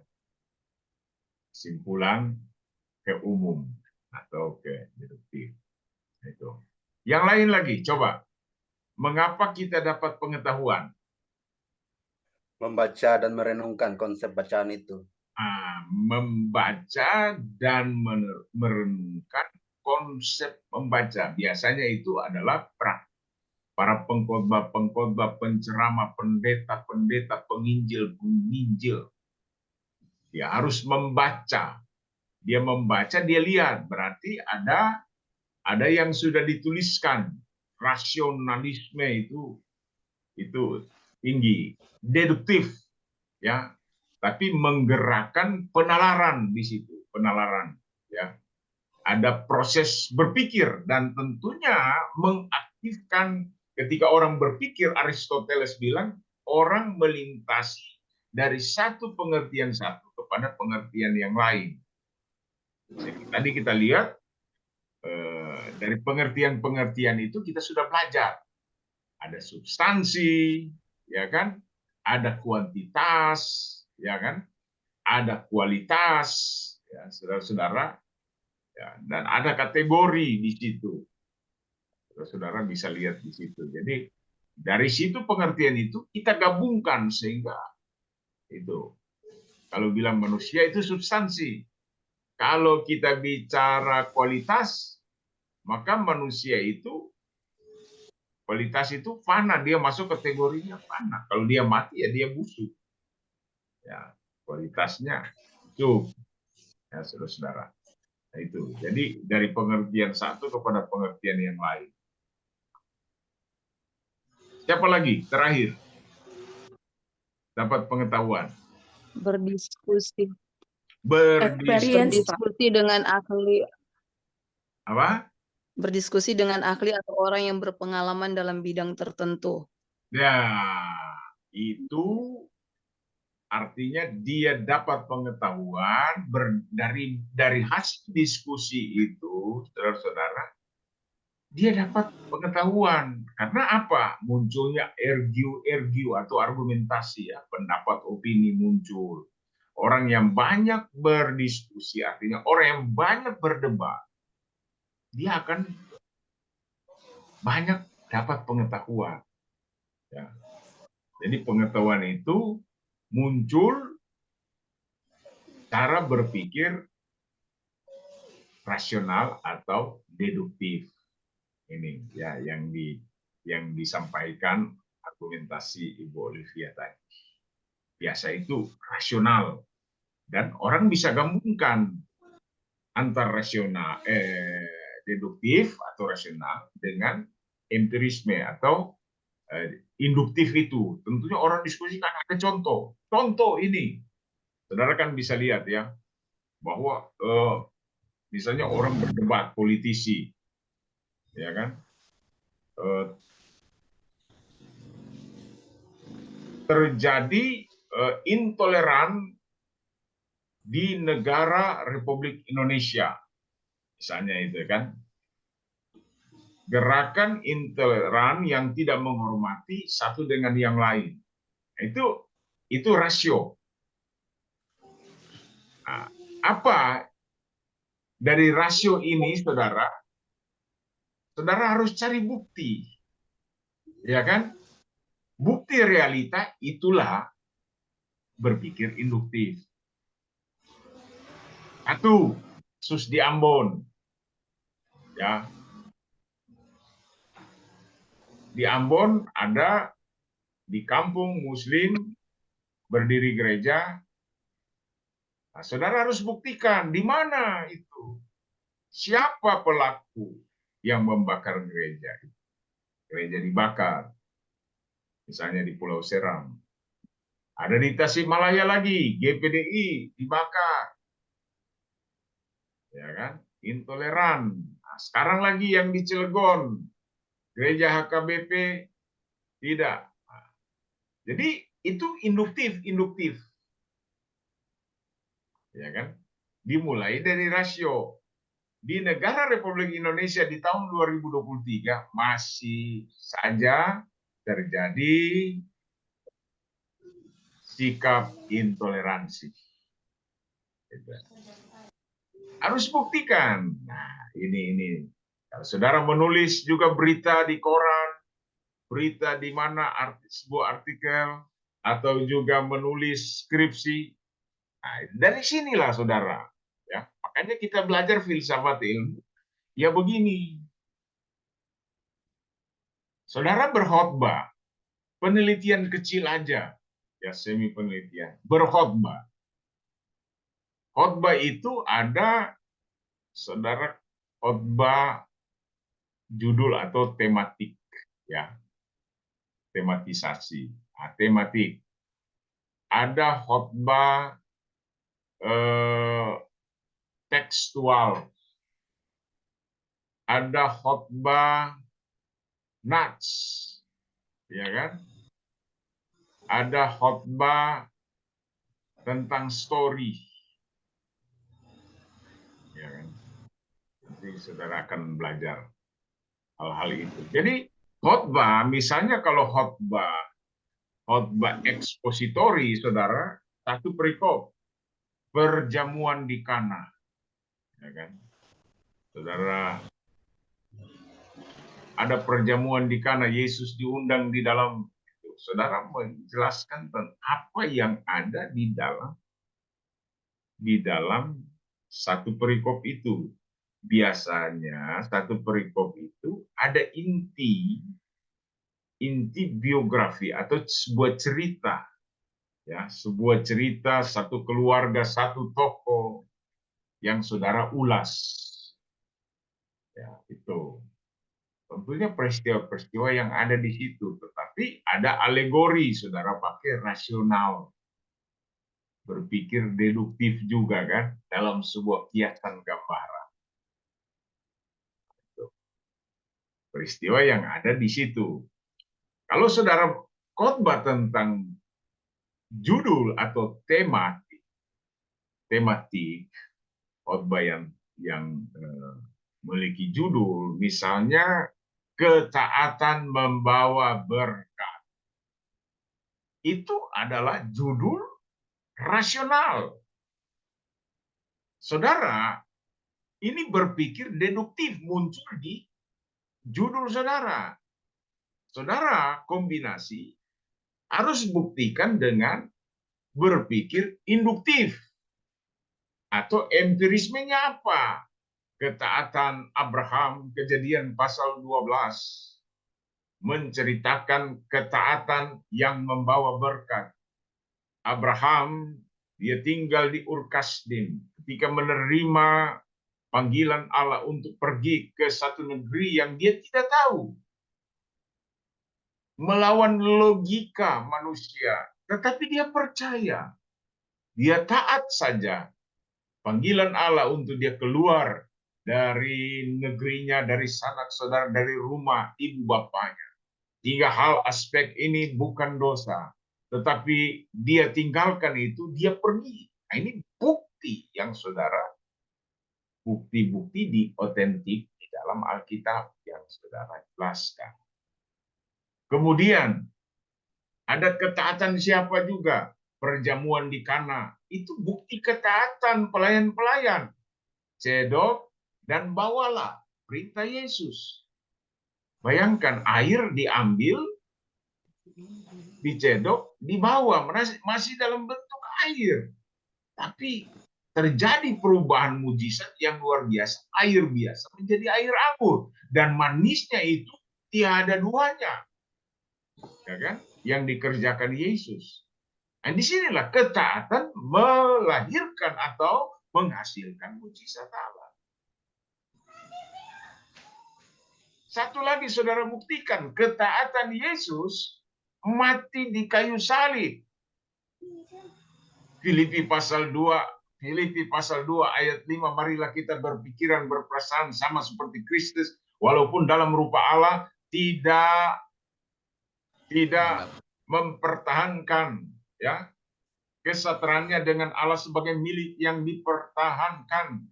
kesimpulan ke umum atau ke deduktif. Itu. Yang lain lagi, coba. Mengapa kita dapat pengetahuan? Membaca dan merenungkan konsep bacaan itu. Membaca dan merenungkan konsep membaca. Biasanya itu adalah para pengkhotbah, penceramah, pendeta, penginjil. Dia harus membaca. Dia membaca, dia lihat. Berarti ada yang sudah dituliskan. Rasionalisme itu tinggi. Deduktif, ya. Tapi menggerakkan penalaran di situ, penalaran, ya. Ada proses berpikir dan tentunya mengaktifkan ketika orang berpikir. Aristoteles bilang orang melintasi dari satu pengertian satu kepada pengertian yang lain. Jadi, tadi kita lihat dari pengertian-pengertian itu kita sudah belajar. Ada substansi, ya kan? Ada kuantitas, ya kan? Ada kualitas, ya, saudara-saudara, ya, dan ada kategori di situ. Saudara bisa lihat di situ. Jadi dari situ pengertian itu kita gabungkan sehingga itu. Kalau bilang manusia itu substansi. Kalau kita bicara kualitas, maka manusia itu kualitas itu fana, dia masuk kategorinya fana. Kalau dia mati ya dia busuk. Ya, kualitasnya itu, ya saudara-saudara. Nah, itu. Jadi dari pengertian satu kepada pengertian yang lain. Siapa lagi? Terakhir. Dapat pengetahuan. Berdiskusi. Berdiskusi dengan ahli. Apa? Berdiskusi dengan ahli atau orang yang berpengalaman dalam bidang tertentu. Ya, itu artinya dia dapat pengetahuan dari hasil diskusi itu, saudara-saudara, dia dapat pengetahuan. Karena apa? Munculnya ergiu atau argumentasi, ya, pendapat opini muncul. Orang yang banyak berdiskusi, artinya orang yang banyak berdebat, dia akan banyak dapat pengetahuan. Ya. Jadi pengetahuan itu muncul cara berpikir rasional atau deduktif. Ini ya yang disampaikan argumentasi Ibu Olivia tadi. Biasa itu rasional dan orang bisa gabungkan antar rasional deduktif atau rasional dengan empirisme atau induktif itu. Tentunya orang diskusikan ada contoh. Contoh ini, saudara kan bisa lihat ya bahwa misalnya orang berdebat, politisi, ya kan, terjadi intoleran di negara Republik Indonesia, misalnya itu kan, gerakan intoleran yang tidak menghormati satu dengan yang lain, itu rasio. Nah, apa dari rasio ini, saudara harus cari bukti, ya kan? Bukti realita itulah berpikir induktif. Satu, kasus di Ambon, ya, Di Ambon ada, di kampung Muslim berdiri gereja. Nah, saudara harus buktikan di mana itu. Siapa pelaku yang membakar gereja? Gereja dibakar. Misalnya di Pulau Seram. Ada di Tasikmalaya lagi, GPDI dibakar. Ya kan? Intoleran. Nah, sekarang lagi yang di Cilegon, gereja HKBP tidak. Nah, jadi itu induktif. Ya kan? Dimulai dari rasio. Di negara Republik Indonesia di tahun 2023 masih saja terjadi sikap intoleransi. Gitu. Harus buktikan. Nah, ini. Kalau saudara menulis juga berita di koran, berita di mana sebuah artikel, atau juga menulis skripsi, nah, dari sinilah saudara. Ya, makanya kita belajar filsafat ilmu. Ya begini. Saudara berkhotbah, penelitian kecil aja, ya semi penelitian, berkhotbah. Khotbah itu ada, saudara, khotbah judul atau tematik, ya, tematisasi, nah, tematik. Ada khotbah tekstual, ada khotbah nats, ya kan? Ada khotbah tentang story, ya kan? Nanti saudara akan belajar hal-hal itu. Jadi khotbah, misalnya kalau khotbah ekspositori, saudara, satu perikop, perjamuan di Kana, ya kan? Saudara, ada perjamuan di Kana, Yesus diundang di dalam. Saudara menjelaskan tentang apa yang ada di dalam satu perikop itu. Biasanya satu perikop itu ada inti biografi atau sebuah cerita, ya, sebuah cerita satu keluarga, satu tokoh yang saudara ulas, ya, itu tentunya peristiwa-peristiwa yang ada di situ, tetapi ada alegori, saudara pakai rasional, berpikir deduktif juga kan dalam sebuah kiasan gambaran. Peristiwa yang ada di situ. Kalau saudara khotbah tentang judul atau tematik, khotbah yang memiliki judul, misalnya ketaatan membawa berkat, itu adalah judul rasional. Saudara, ini berpikir deduktif muncul di judul saudara. Saudara kombinasi harus buktikan dengan berpikir induktif atau empirismenya apa? Ketaatan Abraham, Kejadian pasal 12 menceritakan ketaatan yang membawa berkat. Abraham, dia tinggal di Ur Kasdim ketika menerima panggilan Allah untuk pergi ke satu negeri yang dia tidak tahu. Melawan logika manusia, tetapi dia percaya. Dia taat saja. Panggilan Allah untuk dia keluar dari negerinya, dari sanak saudara, dari rumah ibu bapaknya. 3 hal aspek ini bukan dosa, tetapi dia tinggalkan itu, dia pergi. Nah, ini bukti yang saudara, bukti-bukti di otentik di dalam Alkitab yang saudara jelaskan. Kemudian ada ketaatan siapa juga? Perjamuan di Kana. Itu bukti ketaatan pelayan-pelayan. Cedok dan bawalah, perintah Yesus. Bayangkan, air diambil, dicedok, dibawa, masih dalam bentuk air. Tapi terjadi perubahan mujizat yang luar biasa. Air biasa menjadi air anggur. Dan manisnya itu tiada duanya. ya kan? Yang dikerjakan Yesus. Dan disinilah ketaatan melahirkan atau menghasilkan mujizat Allah. Satu lagi saudara buktikan, ketaatan Yesus mati di kayu salib. Filipi pasal 2 ayat 5, marilah kita berpikiran berperasaan sama seperti Kristus, walaupun dalam rupa Allah tidak mempertahankan ya kesetaranya dengan Allah sebagai milik yang dipertahankan,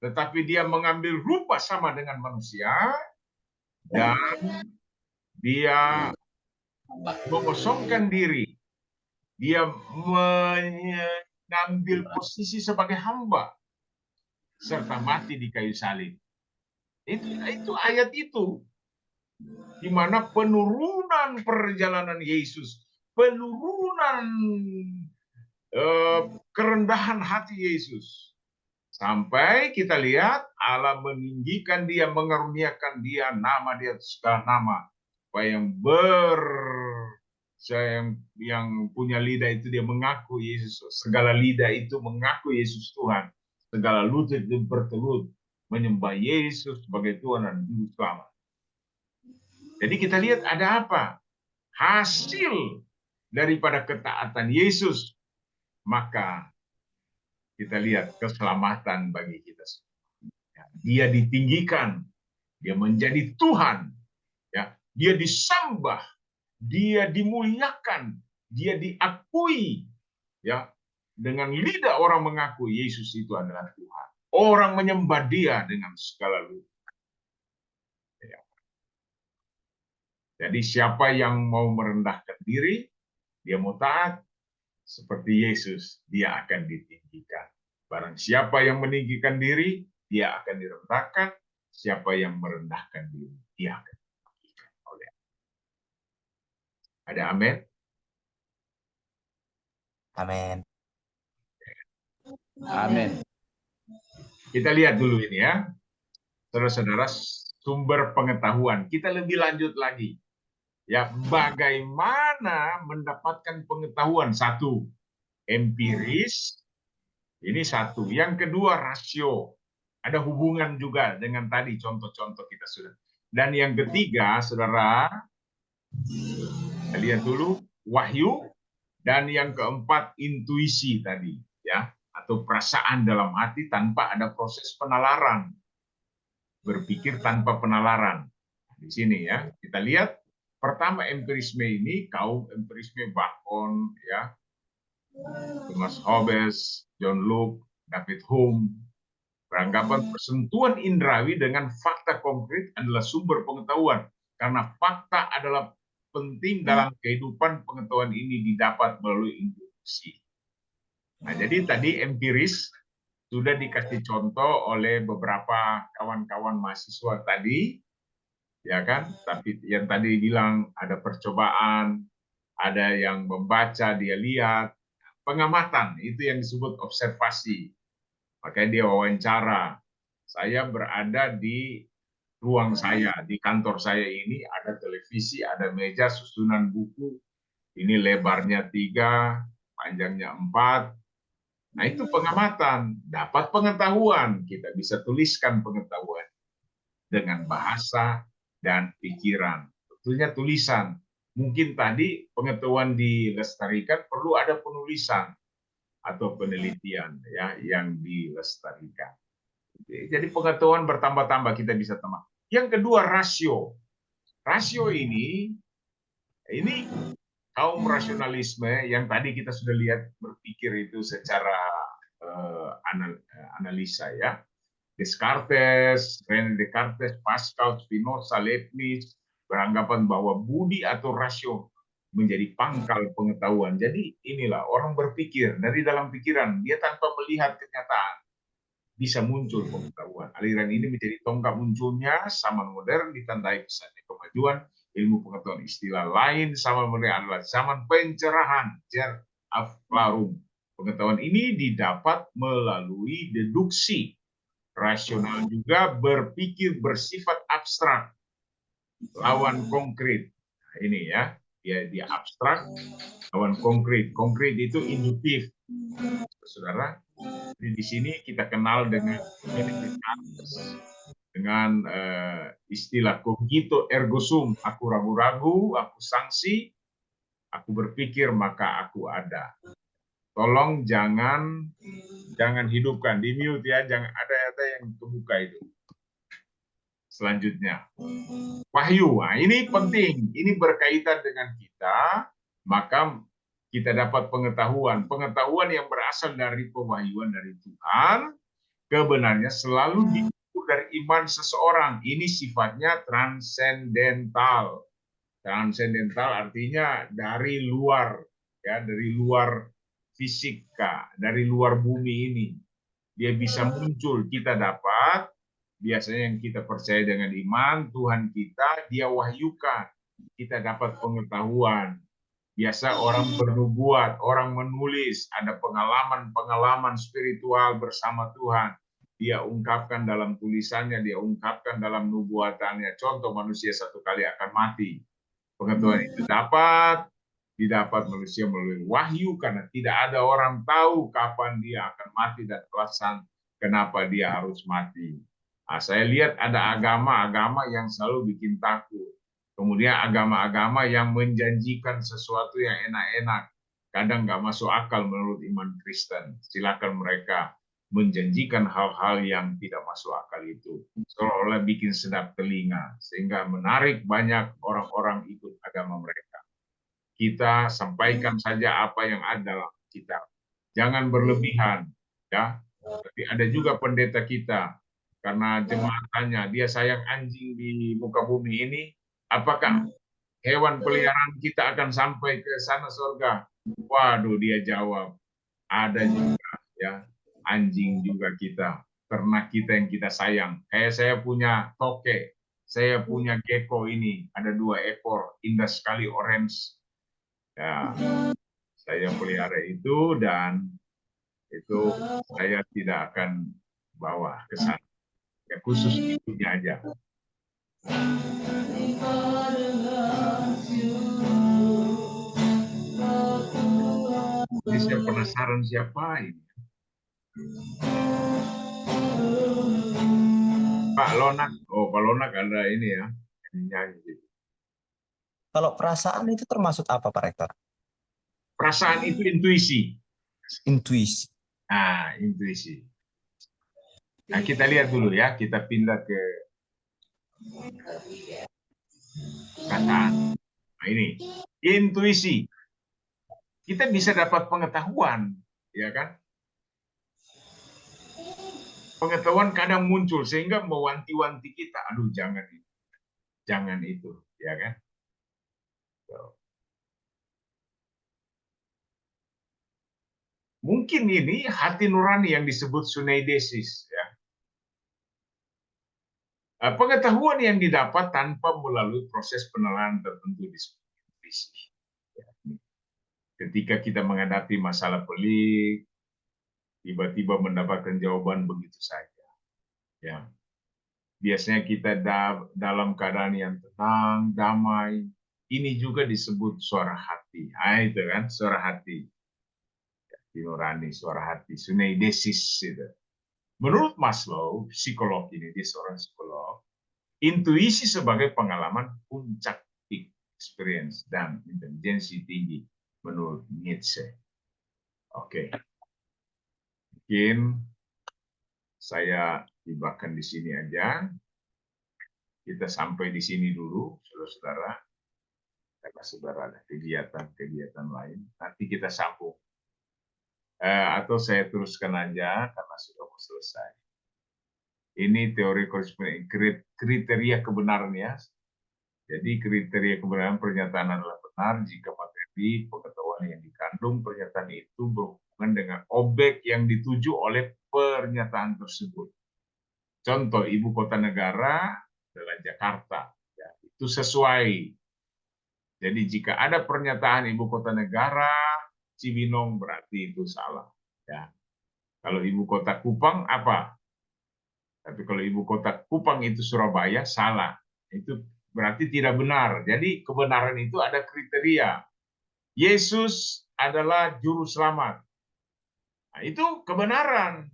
tetapi dia mengambil rupa sama dengan manusia dan dia mengosongkan diri. Dia mengambil posisi sebagai hamba serta mati di kayu salib. Itu ayat itu, di mana penurunan perjalanan Yesus, penurunan kerendahan hati Yesus, sampai kita lihat Allah meninggikan dia, mengaruniakan dia nama dia segala nama, supaya yang punya lidah itu dia mengaku Yesus, segala lidah itu mengaku Yesus Tuhan, segala lutut itu bertelut menyembah Yesus sebagai Tuhan dan Juru Selamat. Jadi kita lihat ada apa? Hasil daripada ketaatan Yesus, maka kita lihat keselamatan bagi kita semua. Dia ditinggikan, dia menjadi Tuhan, ya, dia disembah, dia dimuliakan, dia diakui, ya, dengan lidah orang mengaku Yesus itu adalah Tuhan. Orang menyembah dia dengan segala lutut. Ya. Jadi siapa yang mau merendahkan diri, dia mau taat seperti Yesus, dia akan ditinggikan. Barang siapa yang meninggikan diri, dia akan direndahkan. Siapa yang merendahkan diri, dia akan ditinggikan oleh Allah. Ada amin? Amin. Amin. Kita lihat dulu ini ya, saudara-saudara, sumber pengetahuan. Kita lebih lanjut lagi. Ya, bagaimana mendapatkan pengetahuan? Satu, empiris. Ini satu. Yang kedua, rasio. Ada hubungan juga dengan tadi contoh-contoh kita sudah. Dan yang ketiga, saudara, kita lihat dulu wahyu. Dan yang keempat, intuisi tadi, ya, atau perasaan dalam hati tanpa ada proses penalaran. Berpikir tanpa penalaran. Di sini ya, kita lihat pertama empirisme ini, kaum empirisme Bacon, ya, Thomas Hobbes, John Locke, David Hume, beranggapan persentuhan indrawi dengan fakta konkret adalah sumber pengetahuan, karena fakta adalah penting dalam kehidupan. Pengetahuan ini didapat melalui induksi. Nah, jadi tadi empiris sudah dikasih contoh oleh beberapa kawan-kawan mahasiswa tadi, ya kan? Tapi yang tadi bilang ada percobaan, ada yang membaca, dia lihat, pengamatan itu yang disebut observasi. Makanya dia wawancara. Saya berada di ruang saya, di kantor saya ini ada televisi, ada meja, susunan buku. Ini lebarnya 3, panjangnya 4. Nah, itu pengamatan, dapat pengetahuan. Kita bisa tuliskan pengetahuan dengan bahasa dan pikiran. Tentunya tulisan. Mungkin tadi pengetahuan dilestarikan perlu ada penulisan atau penelitian ya yang dilestarikan. Jadi pengetahuan bertambah-tambah, kita bisa tambah. Yang kedua, rasio. Rasio ini kaum rasionalisme yang tadi kita sudah lihat berpikir itu secara analisa ya. Descartes, René Descartes, Pascal, Spinoza, Leibniz beranggapan bahwa budi atau rasio menjadi pangkal pengetahuan. Jadi inilah orang berpikir dari dalam pikiran, dia tanpa melihat kenyataan bisa muncul pengetahuan. Aliran ini menjadi tonggak munculnya zaman modern ditandai pesatnya kemajuan ilmu pengetahuan. Istilah lain zaman modern adalah zaman pencerahan, zer aflarum. Pengetahuan ini didapat melalui deduksi. Rasional juga berpikir bersifat abstrak, lawan konkret. Nah, ini ya, Dia abstrak, lawan konkret. Konkret itu induktif, saudara. Jadi di sini kita kenal dengan istilah cogito ergo sum. Aku ragu-ragu, aku sanksi, aku berpikir maka aku ada. Tolong jangan hidupkan, di mute ya, jangan ada yang kebuka itu. Selanjutnya, wahyu. Nah, ini penting, ini berkaitan dengan kita, maka kita dapat pengetahuan. Pengetahuan yang berasal dari pewahyuan dari Tuhan, kebenarnya selalu diukur dari iman seseorang. Ini sifatnya transendental. Transendental artinya dari luar, ya, dari luar fisika, dari luar bumi ini. Dia bisa muncul, kita dapat, biasanya yang kita percaya dengan iman, Tuhan kita, dia wahyukan. Kita dapat pengetahuan. Biasa orang bernubuat, orang menulis, ada pengalaman-pengalaman spiritual bersama Tuhan. Dia ungkapkan dalam tulisannya, dia ungkapkan dalam nubuatannya. Contoh, manusia satu kali akan mati. Pengetahuan itu didapat manusia melalui wahyu, karena tidak ada orang tahu kapan dia akan mati dan alasan kenapa dia harus mati. Nah, saya lihat ada agama-agama yang selalu bikin takut. Kemudian agama-agama yang menjanjikan sesuatu yang enak-enak. Kadang nggak masuk akal menurut iman Kristen. Silakan mereka menjanjikan hal-hal yang tidak masuk akal itu. Seolah-olah bikin sedap telinga. Sehingga menarik banyak orang-orang ikut agama mereka. Kita sampaikan saja apa yang ada dalam kitab. Jangan berlebihan. Ya. Tapi ada juga pendeta kita. Karena jemaat tanya, dia sayang anjing di muka bumi ini. Apakah hewan peliharaan kita akan sampai ke sana surga? Waduh, dia jawab, ada juga ya, anjing juga kita, ternak kita yang kita sayang. Kayak saya punya toke, saya punya gecko ini, ada 2 ekor, indah sekali orange. Ya, saya pelihara itu dan itu saya tidak akan bawa ke sana. Ya, khusus itunya aja. Jadi saya penasaran siapa ini. Pak Lonak. Oh, Pak Lonak ada ini ya. Nyanyi gitu. Kalau perasaan itu termasuk apa, Pak Rektor? Perasaan itu intuisi. Intuisi. Nah, intuisi. Nah, kita lihat dulu ya. Kita pindah ke perasaan. Nah, ini. Intuisi. Kita bisa dapat pengetahuan. Ya kan? Pengetahuan kadang muncul sehingga mewanti-wanti kita. Aduh, jangan itu. Jangan itu. Ya kan? Mungkin ini hati nurani yang disebut suneidesis. Ya. Pengetahuan yang didapat tanpa melalui proses penilaian tertentu disebut intuisi. Ya. Ketika kita menghadapi masalah pelik, tiba-tiba mendapatkan jawaban begitu saja. Ya. Biasanya kita dalam keadaan yang tenang, damai. Ini juga disebut suara hati. Ah, itu kan, suara hati. Hati nurani, suara hati, suneidesis itu. Menurut Maslow, psikolog ini, dia seorang psikolog, intuisi sebagai pengalaman puncak peak experience dan intelijensi tinggi menurut Nietzsche. Oke. Mungkin saya tibakan di sini aja. Kita sampai di sini dulu, saudara-saudara. Karena saudara ada kegiatan-kegiatan lain. Nanti kita sambung. Atau saya teruskan aja karena sudah mau selesai. Ini teori koresponden, kriteria kebenaran ya. Jadi kriteria kebenaran pernyataan adalah benar jika materi pengetahuan yang dikandung pernyataan itu berhubungan dengan objek yang dituju oleh pernyataan tersebut. Contoh, ibu kota negara adalah Jakarta. Ya, itu sesuai. Jadi jika ada pernyataan ibu kota negara Cibinong berarti itu salah. Ya. Kalau ibu kota Kupang apa? Tapi kalau ibu kota Kupang itu Surabaya salah. Itu berarti tidak benar. Jadi kebenaran itu ada kriteria. Yesus adalah juru selamat. Nah, itu kebenaran.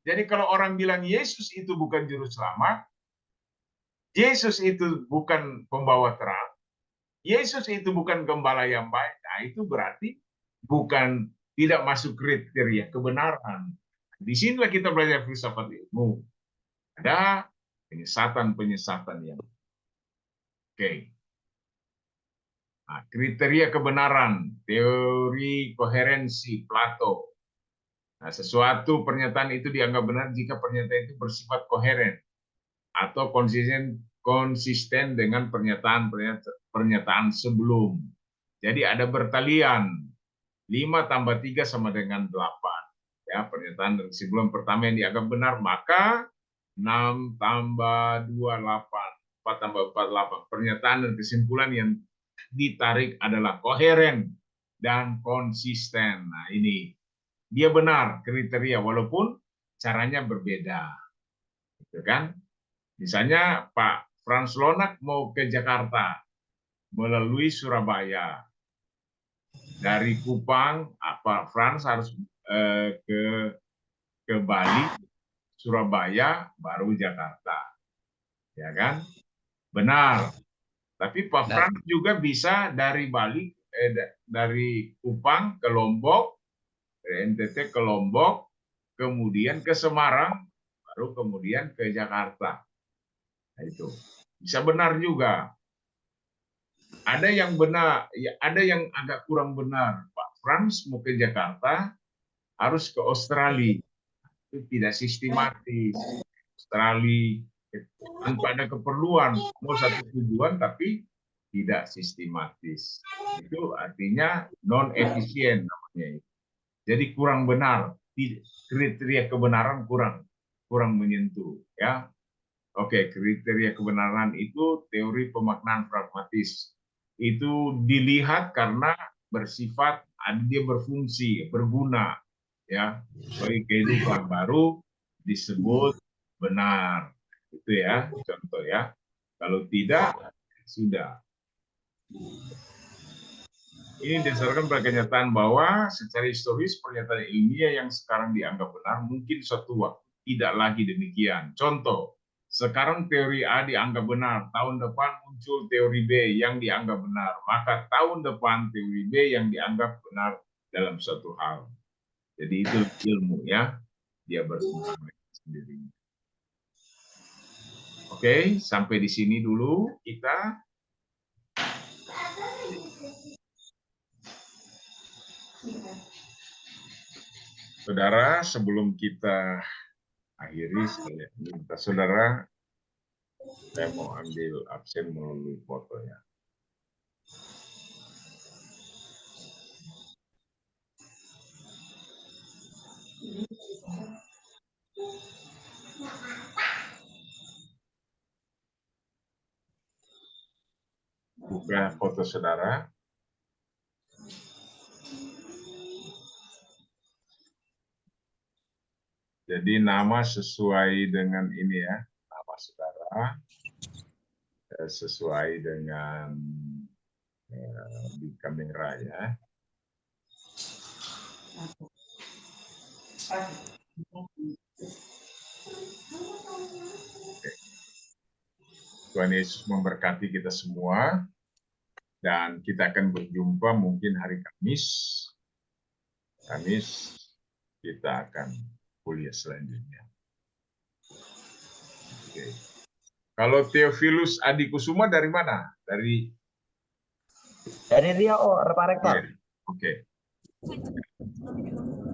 Jadi kalau orang bilang Yesus itu bukan juru selamat, Yesus itu bukan pembawa terang, Yesus itu bukan gembala yang baik, nah itu berarti bukan, tidak masuk kriteria kebenaran. Di sinilah kita belajar filsafat ilmu. Ada penyesatan yang oke. Nah, kriteria kebenaran, teori koherensi Plato. Nah, sesuatu pernyataan itu dianggap benar jika pernyataan itu bersifat koheren atau konsisten dengan pernyataan sebelum. Jadi ada bertalian. 5 tambah 3 sama dengan 8. Ya, pernyataan dari sebelum pertama yang dianggap benar, maka 6 tambah 2, 8. 4 tambah 4, 8. Pernyataan dan kesimpulan yang ditarik adalah koheren dan konsisten. Nah, ini dia benar kriteria walaupun caranya berbeda. Gitu kan? Misalnya Pak Frans Lonak mau ke Jakarta melalui Surabaya. Dari Kupang, Pak Frans harus ke Bali, Surabaya, baru Jakarta. Ya kan? Benar. Tapi Pak Frans juga bisa dari Bali, dari Kupang ke Lombok, dari NTT ke Lombok, kemudian ke Semarang, baru kemudian ke Jakarta. Nah, itu bisa benar juga. Ada yang benar, ya ada yang agak kurang benar. Pak Frans mau ke Jakarta, harus ke Australia. Itu tidak sistematis. Australia tanpa ada keperluan, mau satu tujuan tapi tidak sistematis. Itu artinya non efisien namanya. Jadi kurang benar, kriteria kebenaran kurang menyentuh, ya. Oke, kriteria kebenaran itu teori pemaknaan pragmatis. Itu dilihat karena bersifat, dia berfungsi, berguna, ya, bagi kehidupan, baru disebut benar. Itu ya, contoh ya. Kalau tidak, sudah. Ini didasarkan pada kenyataan bahwa secara historis pernyataan ilmiah yang sekarang dianggap benar mungkin suatu waktu tidak lagi demikian. Contoh, sekarang teori A dianggap benar, tahun depan muncul teori B yang dianggap benar, maka tahun depan teori B yang dianggap benar dalam suatu hal. Jadi itu ilmu ya, dia berfungsi sendiri. Oke, sampai di sini dulu kita. Saudara, sebelum kita akhiri, saya minta saudara, saya mau ambil absen melalui fotonya. Buka foto saudara. Jadi nama sesuai dengan ini ya, nama saudara sesuai dengan di kamera ya. Oke. Tuhan Yesus memberkati kita semua dan kita akan berjumpa mungkin hari Kamis. Kamis kita akan kuliah selanjutnya. Oke. Kalau Theophilus Adikusuma dari mana? Dari Riau, Rektor. Oke.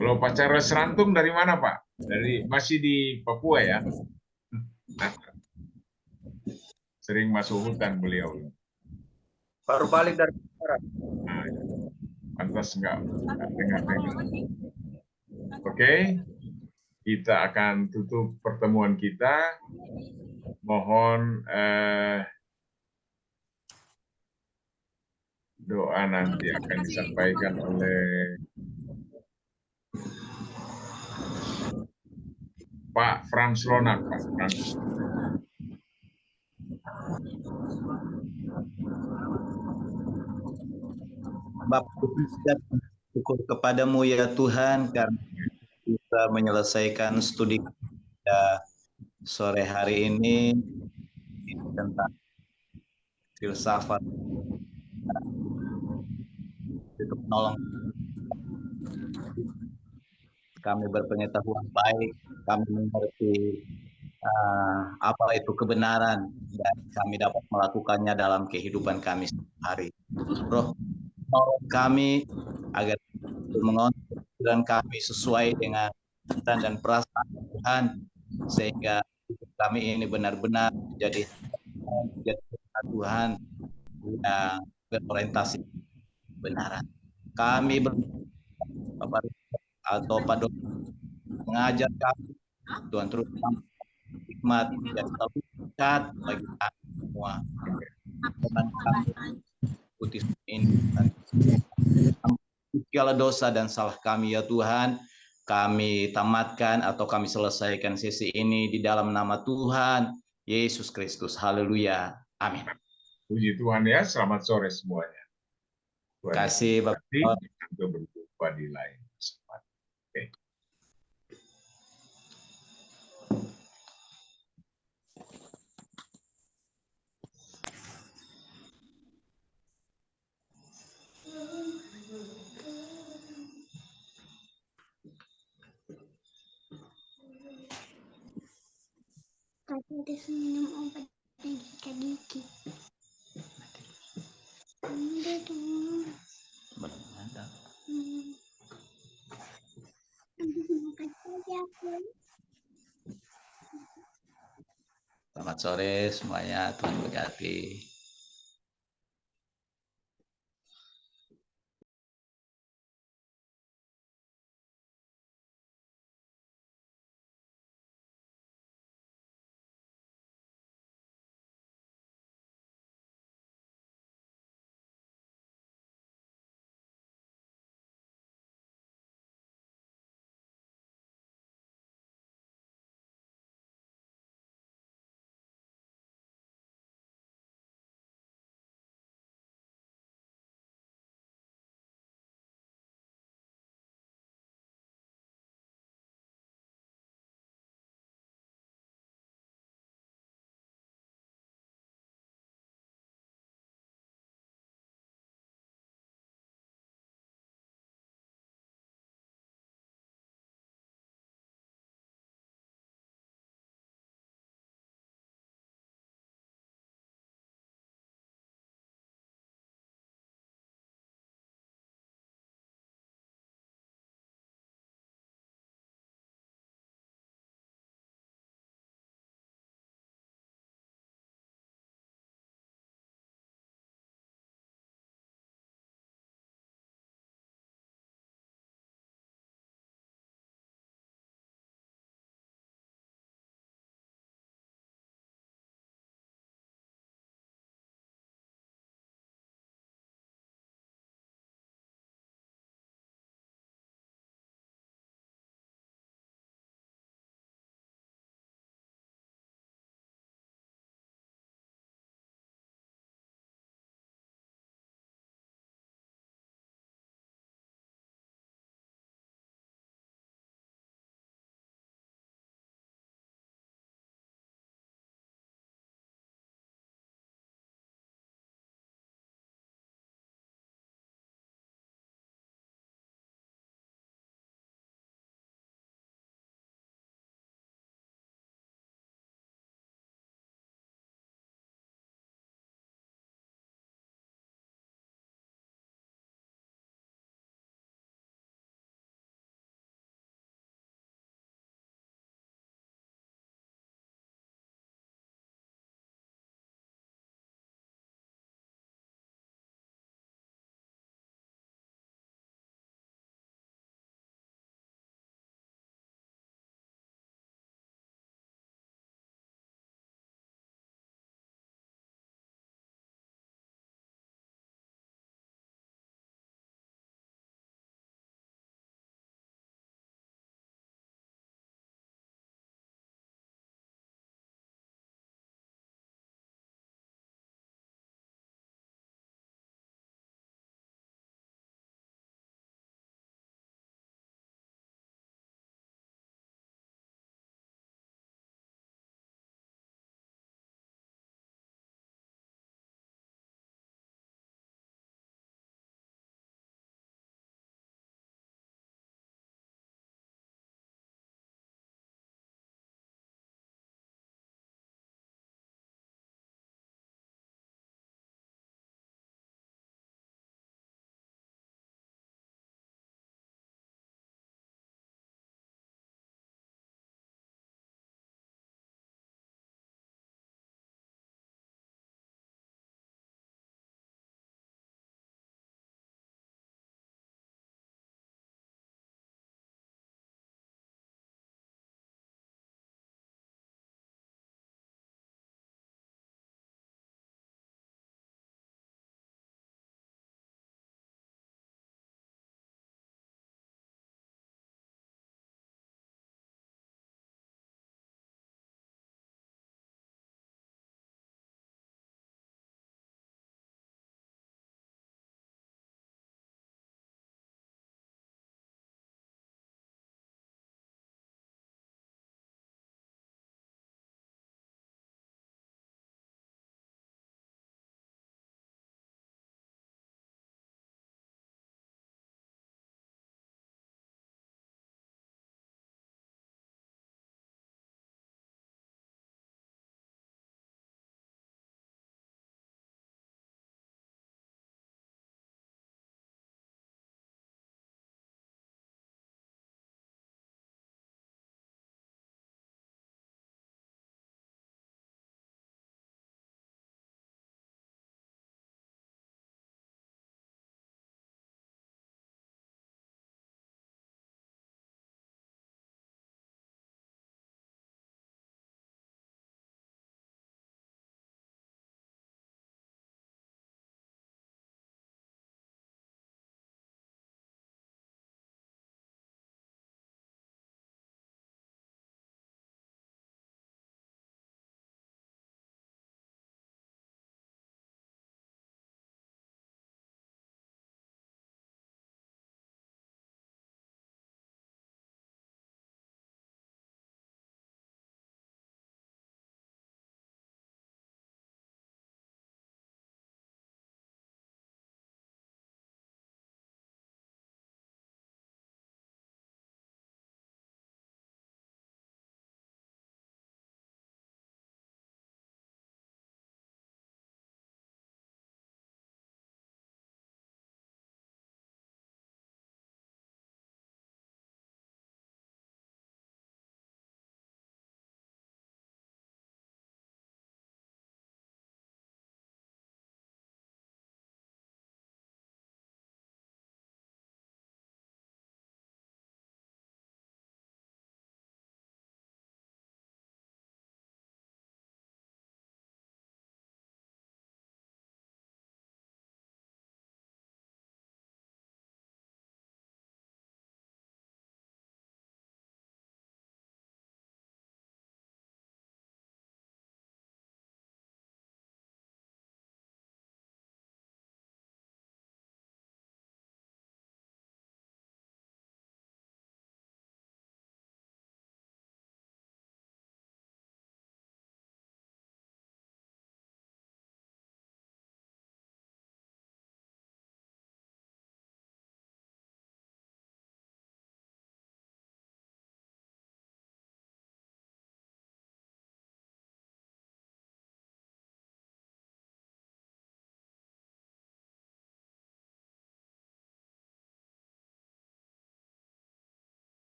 Kalau Pak Charles Rantung dari mana, Pak? Masih di Papua ya? Sering masuk hutan beliau. Baru balik dari barat. Nah, pantas enggak dengar-dengar. Oke. Kita akan tutup pertemuan kita. Mohon doa nanti akan disampaikan oleh Pak Frans Lonak. Pak Frans. Bapa kita syukur kepadamu ya Tuhan karena kita menyelesaikan studi kita sore hari ini tentang filsafat untuk menolong kami berpengetahuan baik, kami mengerti apa itu kebenaran dan kami dapat melakukannya dalam kehidupan kami sehari. Roh tolong kami agar mengontrol pikiran kami sesuai dengan cinta dan perasaan Tuhan sehingga kami ini benar-benar menjadi Tuhan yang berorientasi kebenaran. Kami Bapak atau Pak Dok mengajar kami, Tuhan terus hikmat dan dekat bagi kami semua. Dan kami ikuti ini segala dosa dan salah kami ya Tuhan, kami tamatkan atau kami selesaikan sesi ini di dalam nama Tuhan Yesus Kristus. Haleluya. Amin. Puji Tuhan ya, selamat sore semuanya. Terima kasih Bapak. Sampai berjumpa di lain kesempatan. Oke. Tapi harus minum obat gigi. Udah dong. Selamat sore semuanya, Tuhan berkati.